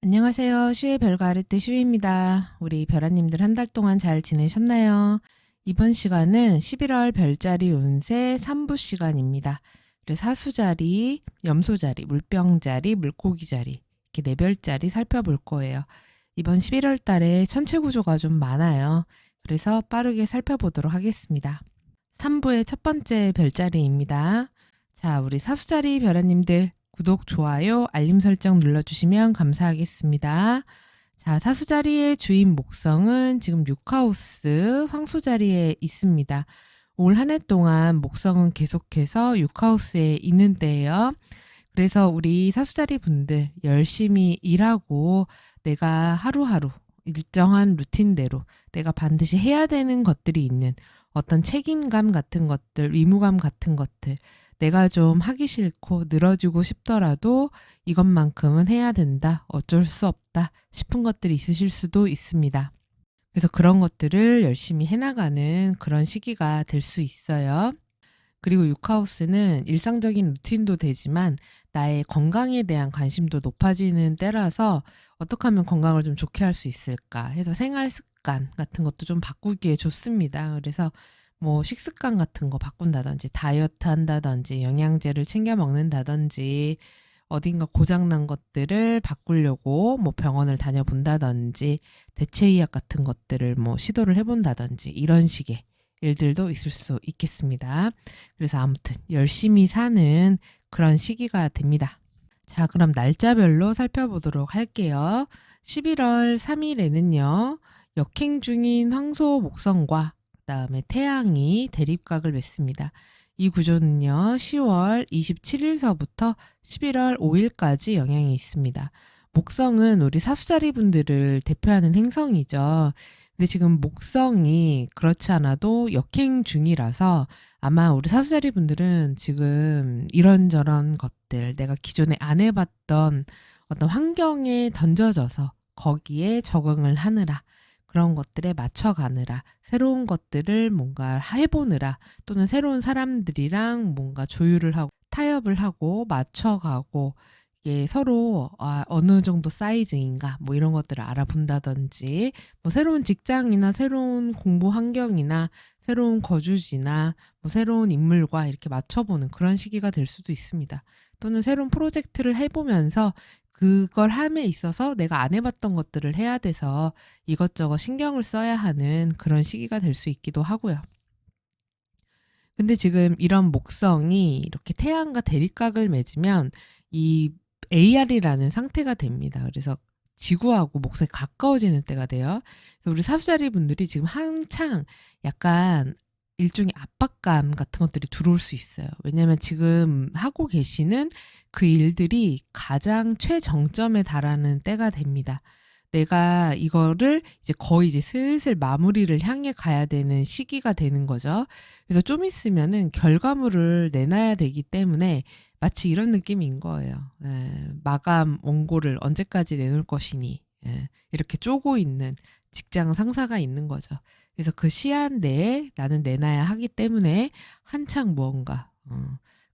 안녕하세요. 슈의 별과 아랫대 슈입니다. 우리 별아님들 한 달 동안 잘 지내셨나요? 이번 시간은 11월 별자리 운세 3부 시간입니다. 그래서 사수자리, 염소자리, 물병자리, 물고기자리 이렇게 네 별자리 살펴볼 거예요. 이번 11월 달에 천체 구조가 좀 많아요. 그래서 빠르게 살펴보도록 하겠습니다. 3부의 첫 번째 별자리입니다. 자, 우리 사수자리 별아님들 구독, 좋아요, 알림 설정 눌러주시면 감사하겠습니다. 자, 사수자리의 주인 목성은 지금 6하우스 황소자리에 있습니다. 올 한 해 동안 목성은 계속해서 6하우스에 있는데요. 그래서 우리 사수자리 분들 열심히 일하고 내가 하루하루 일정한 루틴대로 내가 반드시 해야 되는 것들이 있는 어떤 책임감 같은 것들, 의무감 같은 것들, 내가 좀 하기 싫고 늘어지고 싶더라도 이것만큼은 해야 된다, 어쩔 수 없다 싶은 것들이 있으실 수도 있습니다. 그래서 그런 것들을 열심히 해나가는 그런 시기가 될 수 있어요. 그리고 6하우스는 일상적인 루틴도 되지만 나의 건강에 대한 관심도 높아지는 때라서 어떻게 하면 건강을 좀 좋게 할 수 있을까 해서 생활 습관 같은 것도 좀 바꾸기에 좋습니다. 그래서 뭐 식습관 같은 거 바꾼다든지 다이어트 한다든지 영양제를 챙겨 먹는다든지 어딘가 고장난 것들을 바꾸려고 뭐 병원을 다녀본다든지 대체의학 같은 것들을 뭐 시도를 해본다든지 이런 식의 일들도 있을 수 있겠습니다. 그래서 아무튼 열심히 사는 그런 시기가 됩니다. 자, 그럼 날짜별로 살펴보도록 할게요. 11월 3일에는요. 역행 중인 황소 목성과 그다음에 태양이 대립각을 맺습니다. 이 구조는요. 10월 27일서부터 11월 5일까지 영향이 있습니다. 목성은 우리 사수자리 분들을 대표하는 행성이죠. 근데 지금 목성이 그렇지 않아도 역행 중이라서 아마 우리 사수자리 분들은 지금 이런저런 것들, 내가 기존에 안 해봤던 어떤 환경에 던져져서 거기에 적응을 하느라, 그런 것들에 맞춰가느라, 새로운 것들을 뭔가 해보느라, 또는 새로운 사람들이랑 뭔가 조율을 하고 타협을 하고 맞춰가고, 이게 서로 어느 정도 사이즈인가 뭐 이런 것들을 알아본다든지, 뭐 새로운 직장이나 새로운 공부 환경이나 새로운 거주지나 뭐 새로운 인물과 이렇게 맞춰보는 그런 시기가 될 수도 있습니다. 또는 새로운 프로젝트를 해보면서 그걸 함에 있어서 내가 안 해봤던 것들을 해야 돼서 이것저것 신경을 써야 하는 그런 시기가 될 수 있기도 하고요. 근데 지금 이런 목성이 이렇게 태양과 대립각을 맺으면 이 AR이라는 상태가 됩니다. 그래서 지구하고 목성이 가까워지는 때가 돼요. 그래서 우리 사수자리 분들이 지금 한창 약간 일종의 압박감 같은 것들이 들어올 수 있어요. 왜냐하면 지금 하고 계시는 그 일들이 가장 최정점에 달하는 때가 됩니다. 내가 이거를 이제 거의 이제 슬슬 마무리를 향해 가야 되는 시기가 되는 거죠. 그래서 좀 있으면은 결과물을 내놔야 되기 때문에 마치 이런 느낌인 거예요. 예, 마감 원고를 언제까지 내놓을 것이니, 예, 이렇게 쪼고 있는 직장 상사가 있는 거죠. 그래서 그 시한 내에 나는 내놔야 하기 때문에 한창 무언가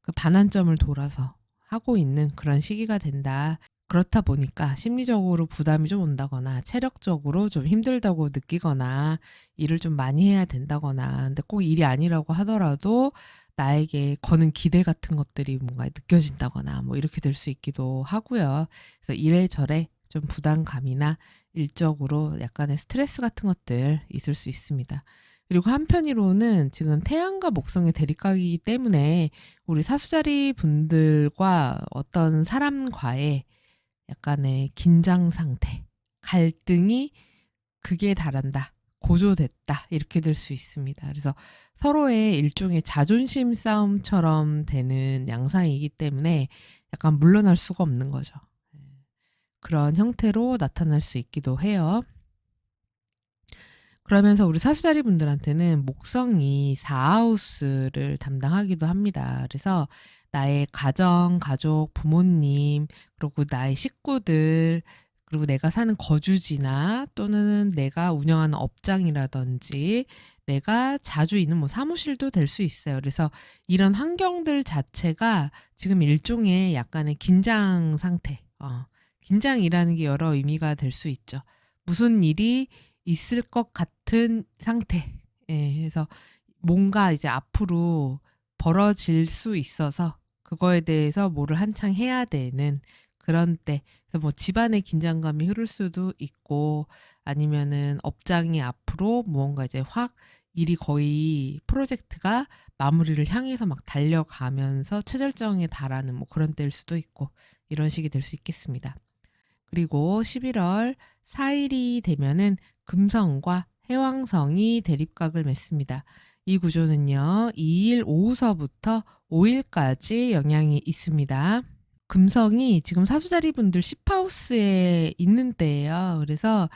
그 반환점을 돌아서 하고 있는 그런 시기가 된다. 그렇다 보니까 심리적으로 부담이 좀 온다거나 체력적으로 좀 힘들다고 느끼거나 일을 좀 많이 해야 된다거나, 근데 꼭 일이 아니라고 하더라도 나에게 거는 기대 같은 것들이 뭔가 느껴진다거나 뭐 이렇게 될 수 있기도 하고요. 그래서 이래저래 좀 부담감이나 일적으로 약간의 스트레스 같은 것들 있을 수 있습니다. 그리고 한편으로는 지금 태양과 목성의 대립각이기 때문에 우리 사수자리 분들과 어떤 사람과의 약간의 긴장 상태, 갈등이 극에 달한다, 고조됐다 이렇게 될 수 있습니다. 그래서 서로의 일종의 자존심 싸움처럼 되는 양상이기 때문에 약간 물러날 수가 없는 거죠. 그런 형태로 나타날 수 있기도 해요. 그러면서 우리 사수자리 분들한테는 목성이 4하우스를 담당하기도 합니다. 그래서 나의 가정, 가족, 부모님, 그리고 나의 식구들, 그리고 내가 사는 거주지나 또는 내가 운영하는 업장이라든지 내가 자주 있는 뭐 사무실도 될 수 있어요. 그래서 이런 환경들 자체가 지금 일종의 약간의 긴장 상태, 긴장이라는 게 여러 의미가 될 수 있죠. 무슨 일이 있을 것 같은 상태. 예, 그래서 뭔가 이제 앞으로 벌어질 수 있어서 그거에 대해서 뭐를 한창 해야 되는 그런 때. 그래서 뭐 집안의 긴장감이 흐를 수도 있고 아니면은 업장이 앞으로 무언가 이제 확 일이 거의 프로젝트가 마무리를 향해서 막 달려가면서 최절정에 달하는 뭐 그런 때일 수도 있고 이런 식이 될 수 있겠습니다. 그리고 11월 4일이 되면은 금성과 해왕성이 대립각을 맺습니다. 이 구조는요, 2일 오후서부터 5일까지 영향이 있습니다. 금성이 지금 사수자리 분들 10하우스에 있는 때예요. 그래서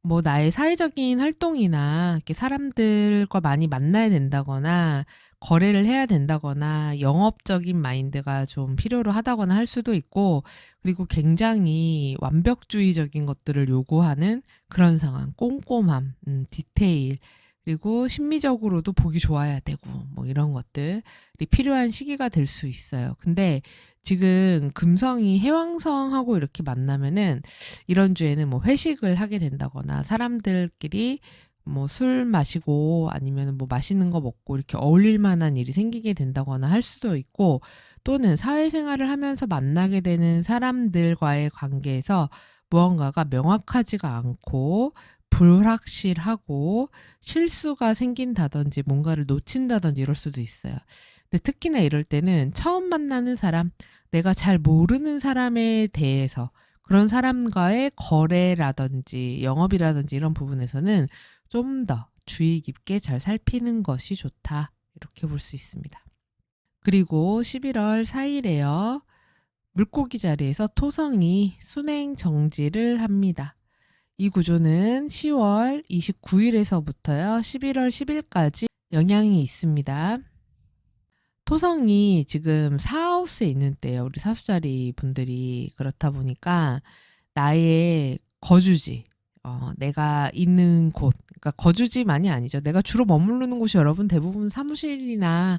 뭐 나의 사회적인 활동이나 이렇게 사람들과 많이 만나야 된다거나 거래를 해야 된다거나 영업적인 마인드가 좀 필요로 하다거나 할 수도 있고, 그리고 굉장히 완벽주의적인 것들을 요구하는 그런 상황, 꼼꼼함, 디테일, 그리고 심미적으로도 보기 좋아야 되고 뭐 이런 것들이 필요한 시기가 될 수 있어요. 근데 지금 금성이 해왕성하고 이렇게 만나면은 이런 주에는 뭐 회식을 하게 된다거나 사람들끼리 뭐 술 마시고 아니면 뭐 맛있는 거 먹고 이렇게 어울릴 만한 일이 생기게 된다거나 할 수도 있고, 또는 사회생활을 하면서 만나게 되는 사람들과의 관계에서 무언가가 명확하지가 않고 불확실하고 실수가 생긴다든지 뭔가를 놓친다든지 이럴 수도 있어요. 근데 특히나 이럴 때는 처음 만나는 사람, 내가 잘 모르는 사람에 대해서 그런 사람과의 거래라든지 영업이라든지 이런 부분에서는 좀 더 주의 깊게 잘 살피는 것이 좋다. 이렇게 볼 수 있습니다. 그리고 11월 4일에요. 물고기 자리에서 토성이 순행 정지를 합니다. 이 구조는 10월 29일에서부터요. 11월 10일까지 영향이 있습니다. 토성이 지금 사하우스에 있는 때예요. 우리 사수자리 분들이. 그렇다 보니까 나의 거주지, 내가 있는 곳, 그러니까 거주지만이 아니죠. 내가 주로 머무르는 곳이 여러분 대부분 사무실이나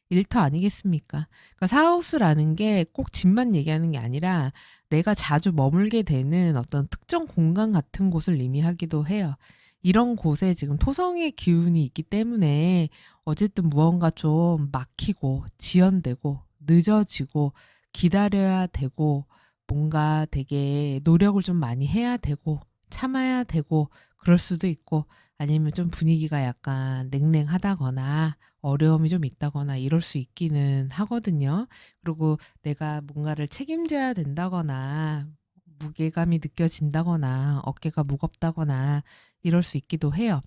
일터 아니겠습니까? 그러니까 사하우스라는 게 꼭 집만 얘기하는 게 아니라 내가 자주 머물게 되는 어떤 특정 공간 같은 곳을 의미하기도 해요. 이런 곳에 지금 토성의 기운이 있기 때문에 어쨌든 무언가 좀 막히고 지연되고 늦어지고 기다려야 되고 뭔가 되게 노력을 좀 많이 해야 되고 참아야 되고 그럴 수도 있고, 아니면 좀 분위기가 약간 냉랭하다거나 어려움이 좀 있다거나 이럴 수 있기는 하거든요. 그리고 내가 뭔가를 책임져야 된다거나 무게감이 느껴진다거나 어깨가 무겁다거나 이럴 수 있기도 해요.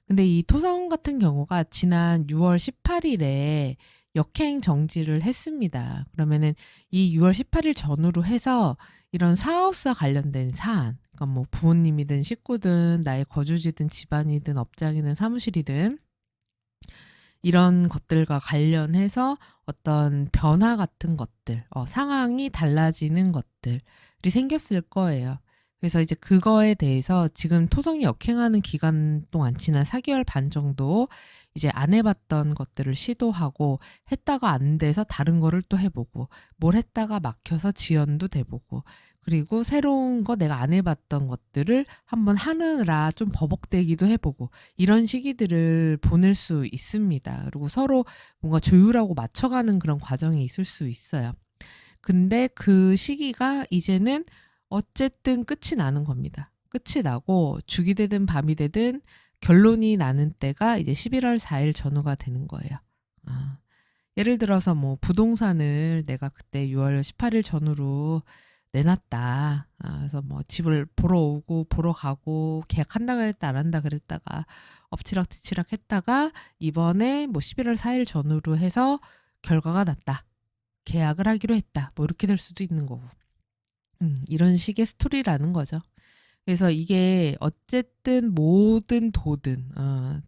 근데 이 토성 같은 경우가 지난 6월 18일에 역행 정지를 했습니다. 그러면은 이 6월 18일 전후로 해서 이런 사하우스와 관련된 사안, 그러니까 뭐 부모님이든 식구든 나의 거주지든 집안이든 업장이든 사무실이든 이런 것들과 관련해서 어떤 변화 같은 것들, 상황이 달라지는 것들이 생겼을 거예요. 그래서 이제 그거에 대해서 지금 토성이 역행하는 기간 동안 지난 4개월 반 정도 이제 안 해봤던 것들을 시도하고, 했다가 안 돼서 다른 거를 또 해보고, 뭘 했다가 막혀서 지연도 돼보고, 그리고 새로운 거 내가 안 해봤던 것들을 한번 하느라 좀 버벅대기도 해보고, 이런 시기들을 보낼 수 있습니다. 그리고 서로 뭔가 조율하고 맞춰가는 그런 과정이 있을 수 있어요. 근데 그 시기가 이제는 어쨌든 끝이 나는 겁니다. 끝이 나고 죽이 되든 밤이 되든 결론이 나는 때가 이제 11월 4일 전후가 되는 거예요. 예를 들어서 뭐 부동산을 내가 그때 6월 18일 전후로 내놨다. 그래서 뭐 집을 보러 오고 보러 가고 계약한다 그랬다 안 한다 그랬다가 엎치락뒤치락 했다가 이번에 뭐 11월 4일 전후로 해서 결과가 났다. 계약을 하기로 했다. 뭐 이렇게 될 수도 있는 거고. 이런 식의 스토리라는 거죠. 그래서 이게 어쨌든 뭐든 도든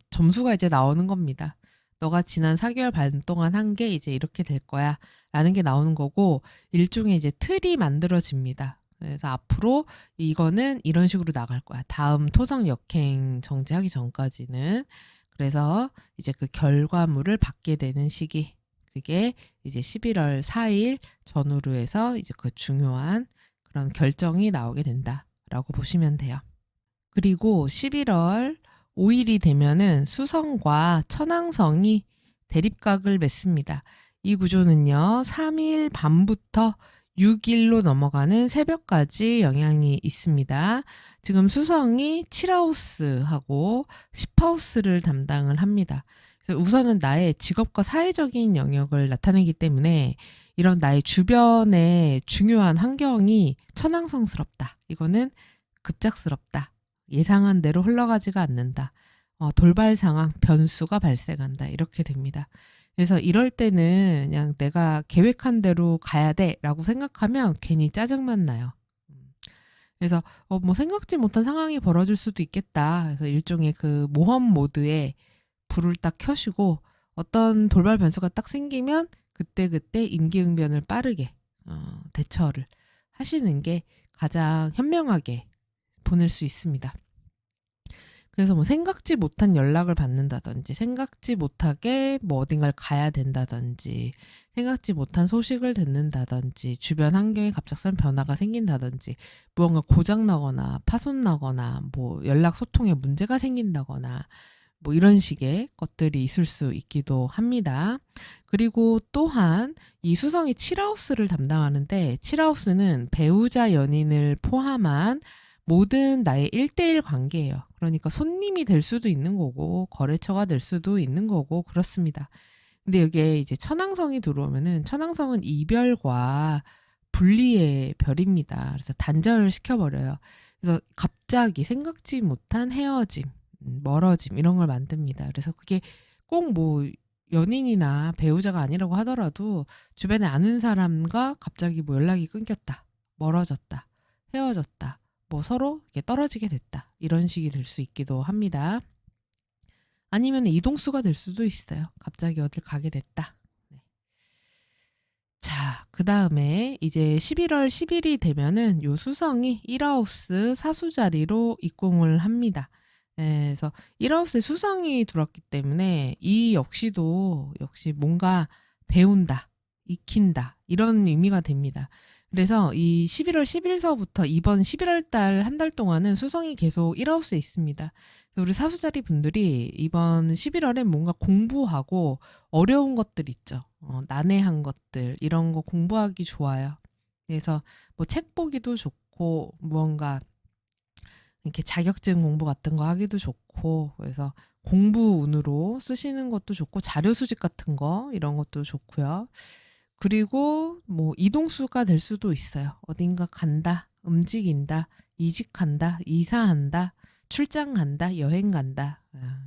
점수가 이제 나오는 겁니다. 너가 지난 4개월 반 동안 한 게 이제 이렇게 될 거야 라는 게 나오는 거고, 일종의 이제 틀이 만들어집니다. 그래서 앞으로 이거는 이런 식으로 나갈 거야. 다음 토성 역행 정지하기 전까지는. 그래서 이제 그 결과물을 받게 되는 시기, 그게 이제 11월 4일 전후로 해서 이제 그 중요한 그런 결정이 나오게 된다라고 보시면 돼요. 그리고 11월 5일이 되면은 수성과 천왕성이 대립각을 맺습니다. 이 구조는요, 3일 밤부터 6일로 넘어가는 새벽까지 영향이 있습니다. 지금 수성이 7하우스하고 10하우스를 담당을 합니다. 그래서 우선은 나의 직업과 사회적인 영역을 나타내기 때문에 이런 나의 주변의 중요한 환경이 천왕성스럽다. 이거는 급작스럽다. 예상한 대로 흘러가지가 않는다. 돌발 상황, 변수가 발생한다. 이렇게 됩니다. 그래서 이럴 때는 그냥 내가 계획한 대로 가야 돼 라고 생각하면 괜히 짜증만 나요. 그래서 뭐 생각지 못한 상황이 벌어질 수도 있겠다. 그래서 일종의 그 모험 모드에 불을 딱 켜시고 어떤 돌발 변수가 딱 생기면 그때그때 임기응변을 빠르게 대처를 하시는 게 가장 현명하게 보낼 수 있습니다. 그래서 뭐 생각지 못한 연락을 받는다든지 생각지 못하게 뭐 어딘가를 가야 된다든지 생각지 못한 소식을 듣는다든지 주변 환경에 갑작스런 변화가 생긴다든지 무언가 고장나거나 파손나거나 뭐 연락 소통에 문제가 생긴다거나 뭐 이런 식의 것들이 있을 수 있기도 합니다. 그리고 또한 이 수성이 7하우스를 담당하는데 7하우스는 배우자 연인을 포함한 모든 나의 1대1 관계예요. 그러니까 손님이 될 수도 있는 거고 거래처가 될 수도 있는 거고 그렇습니다. 근데 여기에 이제 천왕성이 들어오면은 천왕성은 이별과 분리의 별입니다. 그래서 단절을 시켜버려요. 그래서 갑자기 생각지 못한 헤어짐, 멀어짐 이런 걸 만듭니다. 그래서 그게 꼭 뭐 연인이나 배우자가 아니라고 하더라도 주변에 아는 사람과 갑자기 뭐 연락이 끊겼다, 멀어졌다, 헤어졌다. 뭐 서로 이렇게 떨어지게 됐다. 이런 식이 될 수 있기도 합니다. 아니면 이동수가 될 수도 있어요. 갑자기 어딜 가게 됐다. 네. 자, 그 다음에 이제 11월 10일이 되면은 요 수성이 1하우스 사수자리로 입궁을 합니다. 네, 그래서 1하우스에 수성이 들어왔기 때문에 이 역시도 역시 뭔가 배운다, 익힌다 이런 의미가 됩니다. 그래서 이 11월 10일서부터 이번 11월 달 한 달 동안은 수성이 계속 1하우스에 있습니다. 그래서 우리 사수자리 분들이 이번 11월에 뭔가 공부하고 어려운 것들 있죠. 난해한 것들 이런 거 공부하기 좋아요. 그래서 뭐 책 보기도 좋고 무언가 이렇게 자격증 공부 같은 거 하기도 좋고 그래서 공부 운으로 쓰시는 것도 좋고 자료 수집 같은 거 이런 것도 좋고요. 그리고 뭐 이동수가 될 수도 있어요. 어딘가 간다, 움직인다, 이직한다, 이사한다, 출장 간다, 여행 간다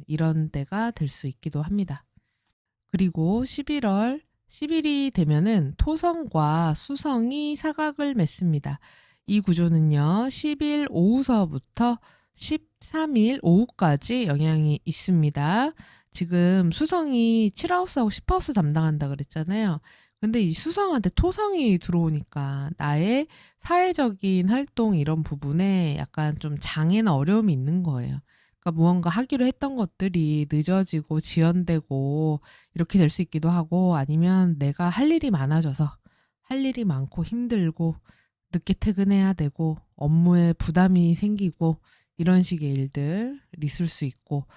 이런 때가 될 수 있기도 합니다. 그리고 11월 10일이 되면은 토성과 수성이 사각을 맺습니다. 이 구조는요. 10일 오후서부터 13일 오후까지 영향이 있습니다. 지금 수성이 7하우스하고 10하우스 담당한다 그랬잖아요. 근데 이 수성한테 토성이 들어오니까 나의 사회적인 활동 이런 부분에 약간 좀 장애나 어려움이 있는 거예요. 그러니까 무언가 하기로 했던 것들이 늦어지고 지연되고 이렇게 될 수 있기도 하고 아니면 내가 할 일이 많아져서 할 일이 많고 힘들고 늦게 퇴근해야 되고 업무에 부담이 생기고 이런 식의 일들이 있을 수 있고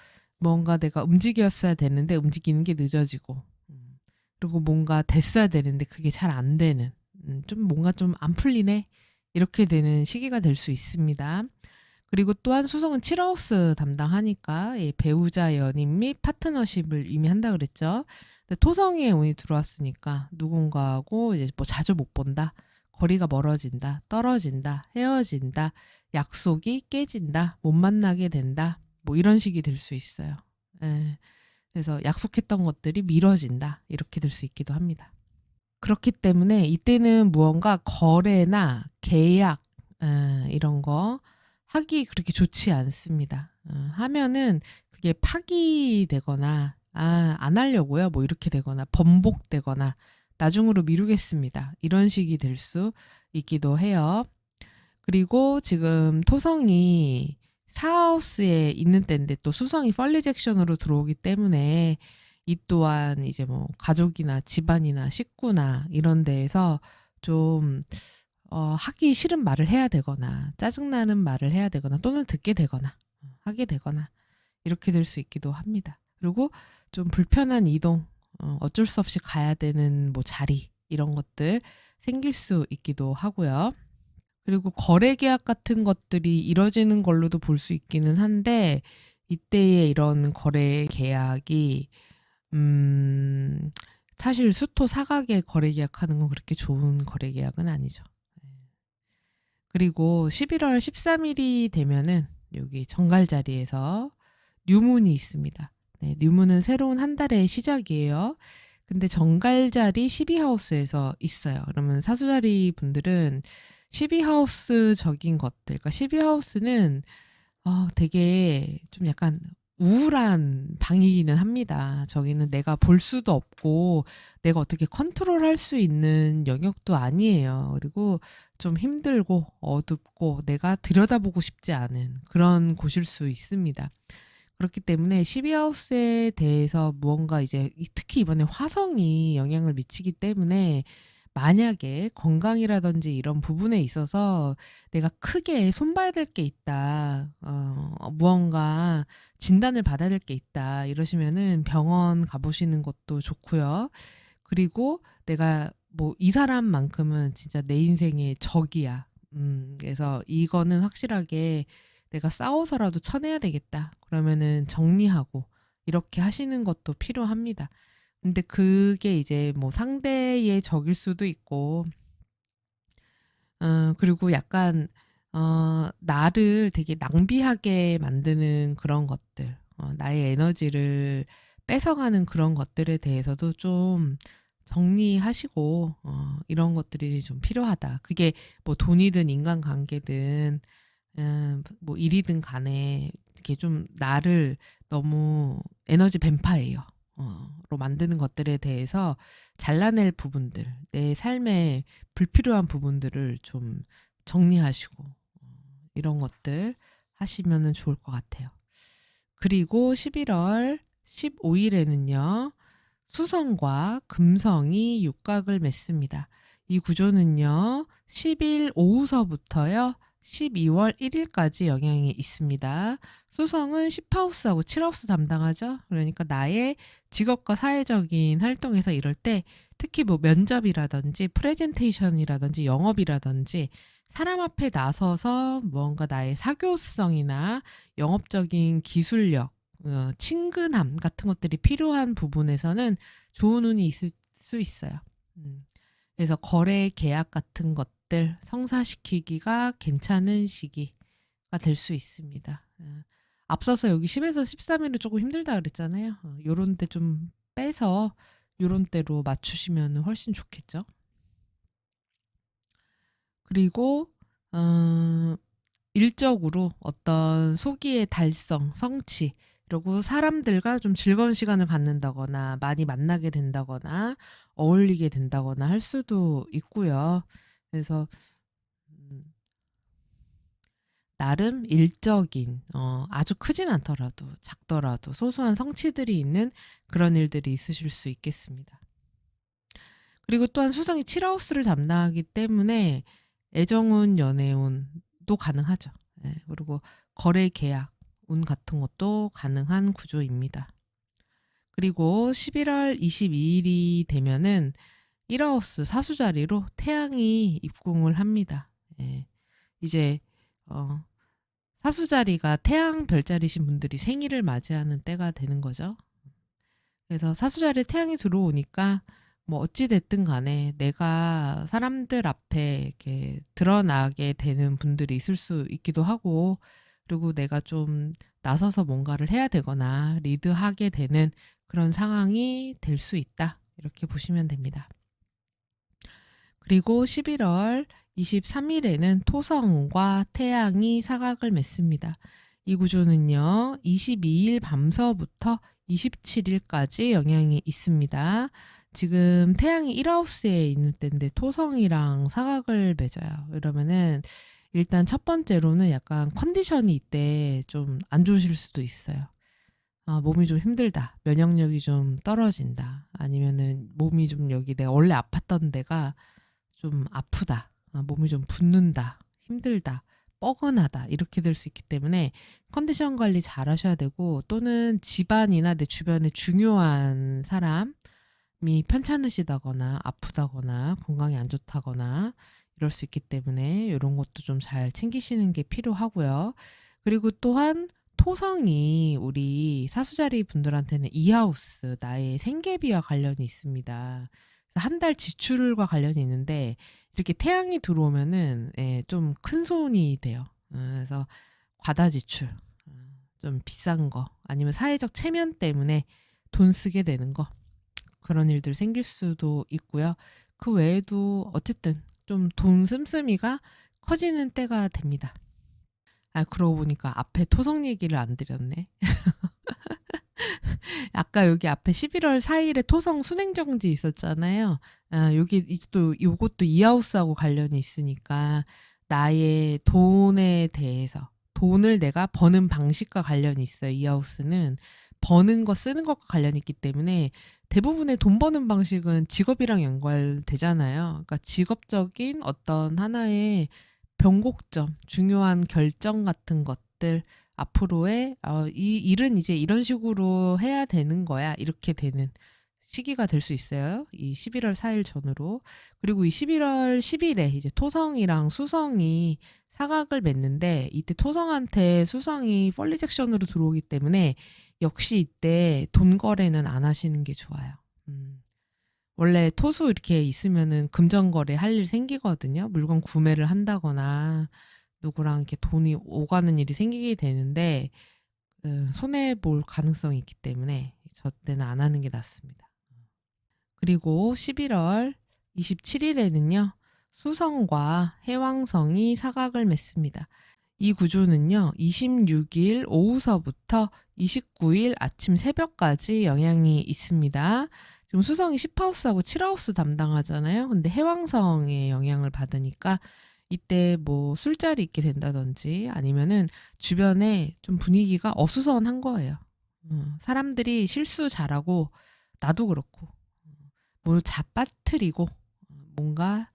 뭔가 내가 움직였어야 되는데 움직이는 게 늦어지고 그리고 뭔가 됐어야 되는데 그게 잘 안 되는 좀 뭔가 좀 안 풀리네 이렇게 되는 시기가 될 수 있습니다. 그리고 또한 수성은 7하우스 담당하니까 배우자 연인 및 파트너십을 의미한다 그랬죠. 근데 토성의 운이 들어왔으니까 누군가하고 이제 뭐 자주 못 본다, 거리가 멀어진다, 떨어진다, 헤어진다, 약속이 깨진다, 못 만나게 된다, 뭐 이런 식이 될 수 있어요. 예. 그래서 약속했던 것들이 미뤄진다 이렇게 될 수 있기도 합니다. 그렇기 때문에 이때는 무언가 거래나 계약 이런 거 하기 그렇게 좋지 않습니다. 하면은 그게 파기되거나 안 하려고요 뭐 이렇게 되거나 번복되거나 나중으로 미루겠습니다 이런 식이 될 수 있기도 해요. 그리고 지금 토성이 4하우스에 있는 때인데 또 수성이 펄리젝션으로 들어오기 때문에 이 또한 이제 뭐 가족이나 집안이나 식구나 이런 데에서 좀 하기 싫은 말을 해야 되거나 짜증나는 말을 해야 되거나 또는 듣게 되거나 하게 되거나 이렇게 될 수 있기도 합니다. 그리고 좀 불편한 이동, 어쩔 수 없이 가야 되는 뭐 자리 이런 것들 생길 수 있기도 하고요. 그리고 거래 계약 같은 것들이 이뤄지는 걸로도 볼 수 있기는 한데 이때의 이런 거래 계약이 사실 수토 사각의 거래 계약하는 건 그렇게 좋은 거래 계약은 아니죠. 그리고 11월 13일이 되면은 여기 정갈 자리에서 뉴문이 있습니다. 네, 뉴문은 새로운 한 달의 시작이에요. 근데 정갈 자리 12하우스에서 있어요. 그러면 사수자리 분들은 12하우스적인 것들, 그러니까 12하우스는 되게 좀 약간 우울한 방이기는 합니다. 저기는 내가 볼 수도 없고 내가 어떻게 컨트롤할 수 있는 영역도 아니에요. 그리고 좀 힘들고 어둡고 내가 들여다보고 싶지 않은 그런 곳일 수 있습니다. 그렇기 때문에 12하우스에 대해서 무언가 이제 특히 이번에 화성이 영향을 미치기 때문에 만약에 건강이라든지 이런 부분에 있어서 내가 크게 손봐야 될 게 있다, 무언가 진단을 받아야 될 게 있다, 이러시면은 병원 가보시는 것도 좋고요. 그리고 내가 뭐 이 사람만큼은 진짜 내 인생의 적이야. 그래서 이거는 확실하게 내가 싸워서라도 쳐내야 되겠다. 그러면은 정리하고 이렇게 하시는 것도 필요합니다. 근데 그게 이제 뭐 상대의 적일 수도 있고, 그리고 약간, 나를 되게 낭비하게 만드는 그런 것들, 나의 에너지를 뺏어가는 그런 것들에 대해서도 좀 정리하시고, 이런 것들이 좀 필요하다. 그게 뭐 돈이든 인간관계든, 뭐 일이든 간에 이렇게 좀 나를 너무 에너지 뱀파예요. 로 만드는 것들에 대해서 잘라낼 부분들, 내 삶에 불필요한 부분들을 좀 정리하시고 이런 것들 하시면은 좋을 것 같아요. 그리고 11월 15일에는요. 수성과 금성이 육각을 맺습니다. 이 구조는요. 10일 오후서부터요. 12월 1일까지 영향이 있습니다. 수성은 10하우스하고 7하우스 담당하죠. 그러니까 나의 직업과 사회적인 활동에서 이럴 때 특히 뭐 면접이라든지 프레젠테이션이라든지 영업이라든지 사람 앞에 나서서 무언가 나의 사교성이나 영업적인 기술력, 친근함 같은 것들이 필요한 부분에서는 좋은 운이 있을 수 있어요. 그래서 거래 계약 같은 것들 성사시키기가 괜찮은 시기가 될 수 있습니다. 앞서서 여기 10에서 13일은 조금 힘들다 그랬잖아요. 요런 때 좀 빼서 요런 때로 맞추시면 훨씬 좋겠죠. 그리고 일적으로 어떤 소기의 달성, 성취, 그리고 사람들과 좀 즐거운 시간을 갖는다거나 많이 만나게 된다거나 어울리게 된다거나 할 수도 있고요. 그래서 나름 일적인 아주 크진 않더라도 작더라도 소소한 성취들이 있는 그런 일들이 있으실 수 있겠습니다. 그리고 또한 수성이 7하우스를 담당하기 때문에 애정운, 연애운도 가능하죠. 네, 그리고 거래 계약 운 같은 것도 가능한 구조입니다. 그리고 11월 22일이 되면은 1하우스 사수자리로 태양이 입궁을 합니다. 예, 이제 사수자리가 태양 별자리신 분들이 생일을 맞이하는 때가 되는 거죠. 그래서 사수자리에 태양이 들어오니까 뭐 어찌 됐든 간에 내가 사람들 앞에 이렇게 드러나게 되는 분들이 있을 수 있기도 하고, 그리고 내가 좀 나서서 뭔가를 해야 되거나 리드하게 되는 그런 상황이 될 수 있다. 이렇게 보시면 됩니다. 그리고 11월 23일에는 토성과 태양이 사각을 맺습니다. 이 구조는요, 22일 밤서부터 27일까지 영향이 있습니다. 지금 태양이 1하우스에 있는 때인데 토성이랑 사각을 맺어요. 그러면은 일단 첫 번째로는 약간 컨디션이 이때 좀 안 좋으실 수도 있어요. 몸이 좀 힘들다. 면역력이 좀 떨어진다. 아니면은 몸이 좀 여기 내가 원래 아팠던 데가 좀 아프다. 몸이 좀 붓는다, 힘들다, 뻐근하다 이렇게 될 수 있기 때문에 컨디션 관리 잘 하셔야 되고, 또는 집안이나 내 주변에 중요한 사람이 편찮으시다거나 아프다거나 건강이 안 좋다거나 이럴 수 있기 때문에 이런 것도 좀 잘 챙기시는 게 필요하고요. 그리고 또한 토성이 우리 사수자리 분들한테는 이하우스, 나의 생계비와 관련이 있습니다. 한 달 지출과 관련이 있는데, 이렇게 태양이 들어오면은 좀 큰 손이 돼요. 그래서 과다 지출, 좀 비싼 거, 아니면 사회적 체면 때문에 돈 쓰게 되는 거, 그런 일들 생길 수도 있고요. 그 외에도 어쨌든 좀 돈 씀씀이가 커지는 때가 됩니다. 그러고 보니까 앞에 토성 얘기를 안 드렸네. 아까 여기 앞에 11월 4일에 토성 순행정지 있었잖아요. 여기 또 요것도 이하우스하고 관련이 있으니까 나의 돈에 대해서, 돈을 내가 버는 방식과 관련이 있어요. 이하우스는 버는 거 쓰는 것과 관련이 있기 때문에 대부분의 돈 버는 방식은 직업이랑 연관되잖아요. 그러니까 직업적인 어떤 하나의 변곡점, 중요한 결정 같은 것들, 앞으로의 이 일은 이제 이런 식으로 해야 되는 거야, 이렇게 되는 시기가 될 수 있어요. 이 11월 4일 전후로. 그리고 이 11월 10일에 이제 토성이랑 수성이 사각을 맺는데, 이때 토성한테 수성이 폴리 섹션으로 들어오기 때문에 역시 이때 돈 거래는 안 하시는 게 좋아요. 원래 토수 이렇게 있으면은 금전거래 할 일 생기거든요. 물건 구매를 한다거나 누구랑 이렇게 돈이 오가는 일이 생기게 되는데, 손해 볼 가능성이 있기 때문에 저 때는 안 하는 게 낫습니다. 그리고 11월 27일에는요, 수성과 해왕성이 사각을 맺습니다. 이 구조는요, 26일 오후서부터 29일 아침 새벽까지 영향이 있습니다. 지금 수성이 10하우스하고 7하우스 담당하잖아요. 근데 해왕성의 영향을 받으니까 이때 뭐 술자리 있게 된다든지, 아니면은 주변에 좀 분위기가 어수선한 거예요. 사람들이 실수 잘하고, 나도 그렇고, 뭘 잡아뜨리고, 뭔가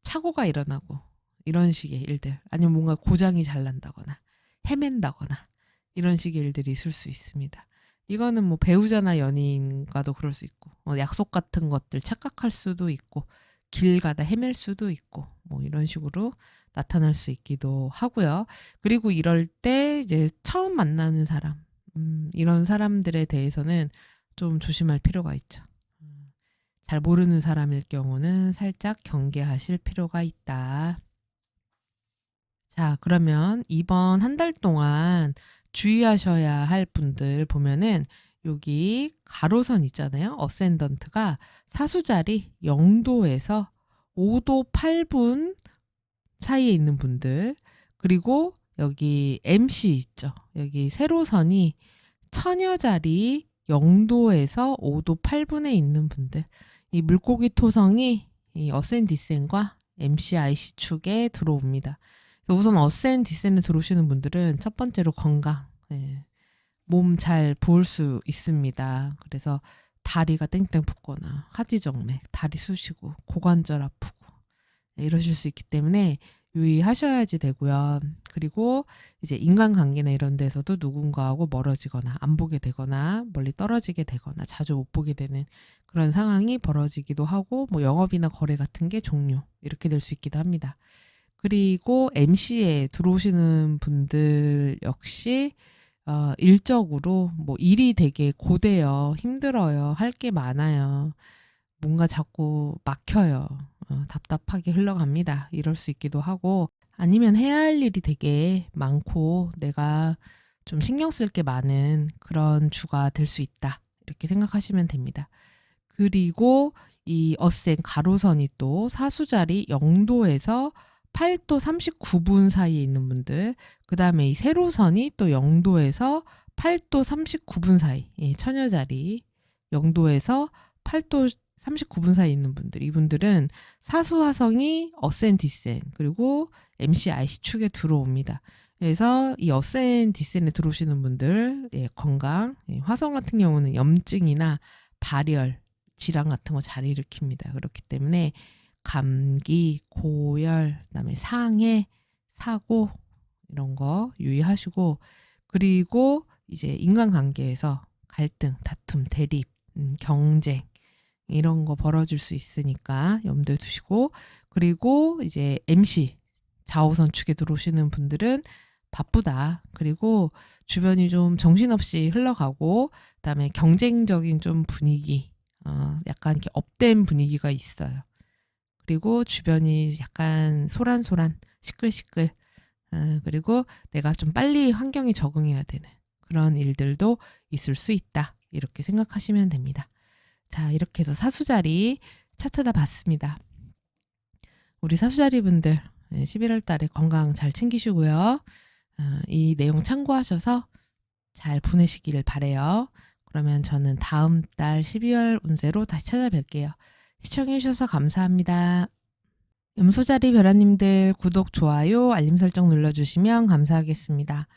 착오가 일어나고, 이런 식의 일들, 아니면 뭔가 고장이 잘 난다거나 헤맨다거나 이런 식의 일들이 있을 수 있습니다. 이거는 뭐 배우자나 연인과도 그럴 수 있고, 약속 같은 것들 착각할 수도 있고, 길 가다 헤맬 수도 있고, 뭐 이런 식으로 나타날 수 있기도 하고요. 그리고 이럴 때 이제 처음 만나는 사람, 이런 사람들에 대해서는 좀 조심할 필요가 있죠. 잘 모르는 사람일 경우는 살짝 경계하실 필요가 있다. 자, 그러면 이번 한 달 동안 주의하셔야 할 분들 보면은, 여기 가로선 있잖아요. 어센던트가 사수자리 0도에서 5도 8분 사이에 있는 분들, 그리고 여기 MC 있죠. 여기 세로선이 처녀자리 0도에서 5도 8분에 있는 분들, 이 물고기 토성이 이 어센 디센과 MCIC 축에 들어옵니다. 우선 어센 디센에 들어오시는 분들은 첫 번째로 건강, 몸 잘 부을 수 있습니다. 그래서 다리가 땡땡 붓거나 하지정맥, 다리 쑤시고 고관절 아프고 이러실 수 있기 때문에 유의하셔야지 되고요. 그리고 이제 인간관계나 이런 데서도 누군가하고 멀어지거나 안 보게 되거나 멀리 떨어지게 되거나 자주 못 보게 되는 그런 상황이 벌어지기도 하고, 뭐 영업이나 거래 같은 게 종료, 이렇게 될 수 있기도 합니다. 그리고 MC에 들어오시는 분들 역시 일적으로 뭐 일이 되게 고돼요. 힘들어요. 할 게 많아요. 뭔가 자꾸 막혀요. 답답하게 흘러갑니다. 이럴 수 있기도 하고, 아니면 해야 할 일이 되게 많고 내가 좀 신경 쓸 게 많은 그런 주가 될 수 있다, 이렇게 생각하시면 됩니다. 그리고 이 어센 가로선이 또 사수자리 0도에서 8도 39분 사이에 있는 분들, 그 다음에 이 세로선이 또 0도에서 8도 39분 사이, 처녀자리 0도에서 8도 39분 사이에 있는 분들, 이분들은 사수화성이 어센 디센 그리고 MCIC 축에 들어옵니다. 그래서 이 어센 디센에 들어오시는 분들, 건강, 화성 같은 경우는 염증이나 발열, 질환 같은 거 잘 일으킵니다. 그렇기 때문에 감기, 고열, 그다음에 상해, 사고 이런 거 유의하시고, 그리고 이제 인간관계에서 갈등, 다툼, 대립, 경쟁 이런 거 벌어질 수 있으니까 염두에 두시고, 그리고 이제 MC 좌우선 축에 들어오시는 분들은 바쁘다. 그리고 주변이 좀 정신없이 흘러가고, 그다음에 경쟁적인 좀 분위기, 약간 이렇게 업된 분위기가 있어요. 그리고 주변이 약간 소란소란, 시끌시끌, 그리고 내가 좀 빨리 환경에 적응해야 되는 그런 일들도 있을 수 있다. 이렇게 생각하시면 됩니다. 자, 이렇게 해서 사수자리 차트 다 봤습니다. 우리 사수자리 분들 11월 달에 건강 잘 챙기시고요. 이 내용 참고하셔서 잘 보내시길 바래요. 그러면 저는 다음 달 12월 운세로 다시 찾아뵐게요. 시청해주셔서 감사합니다. 염소자리 별아님들 구독, 좋아요, 알림 설정 눌러주시면 감사하겠습니다.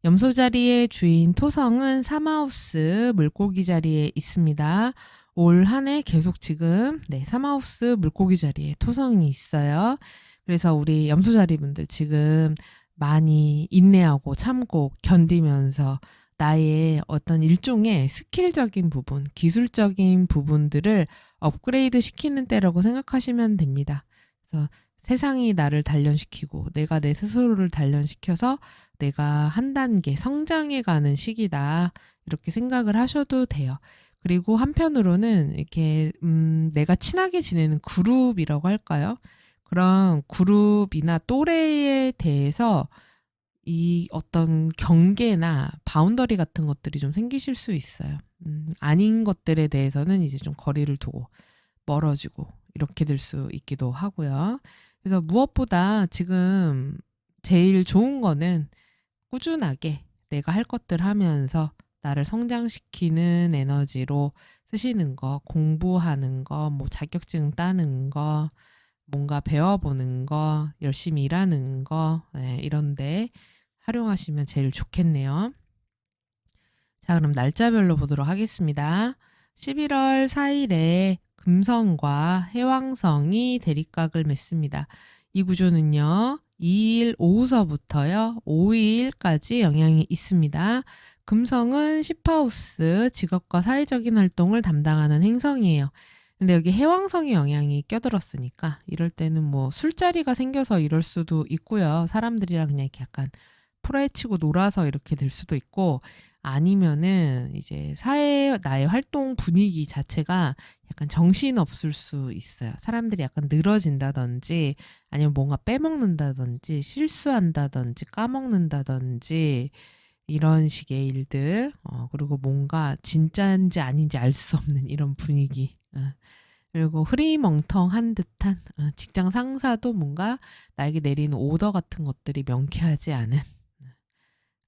염소자리의 주인 토성은 삼하우스 물고기 자리에 있습니다. 올 한 해 계속 지금 삼하우스 물고기 자리에 토성이 있어요. 그래서 우리 염소자리 분들 지금 많이 인내하고 참고 견디면서 나의 어떤 일종의 스킬적인 부분, 기술적인 부분들을 업그레이드 시키는 때라고 생각하시면 됩니다. 그래서 세상이 나를 단련시키고 내가 내 스스로를 단련시켜서 내가 한 단계 성장해 가는 시기다. 이렇게 생각을 하셔도 돼요. 그리고 한편으로는 이렇게 내가 친하게 지내는 그룹이라고 할까요? 그런 그룹이나 또래에 대해서 이 어떤 경계나 바운더리 같은 것들이 좀 생기실 수 있어요. 아닌 것들에 대해서는 이제 좀 거리를 두고 멀어지고 이렇게 될 수 있기도 하고요. 그래서 무엇보다 지금 제일 좋은 거는 꾸준하게 내가 할 것들 하면서 나를 성장시키는 에너지로 쓰시는 거, 공부하는 거, 뭐 자격증 따는 거, 뭔가 배워보는 거, 열심히 일하는 거, 이런데 활용하시면 제일 좋겠네요. 자, 그럼 날짜별로 보도록 하겠습니다. 11월 4일에 금성과 해왕성이 대립각을 맺습니다. 이 구조는요, 2일 오후서부터요, 5일까지 영향이 있습니다. 금성은 10하우스 직업과 사회적인 활동을 담당하는 행성이에요. 근데 여기 해왕성의 영향이 껴들었으니까 이럴 때는 뭐 술자리가 생겨서 이럴 수도 있고요. 사람들이랑 그냥 이렇게 약간 풀어헤치고 놀아서 이렇게 될 수도 있고, 아니면은 이제 사회 나의 활동 분위기 자체가 약간 정신없을 수 있어요. 사람들이 약간 늘어진다든지 아니면 뭔가 빼먹는다든지 실수한다든지 까먹는다든지 이런 식의 일들, 그리고 뭔가 진짜인지 아닌지 알 수 없는 이런 분위기, 그리고 흐리멍텅한 듯한 직장 상사도 뭔가 나에게 내리는 오더 같은 것들이 명쾌하지 않은,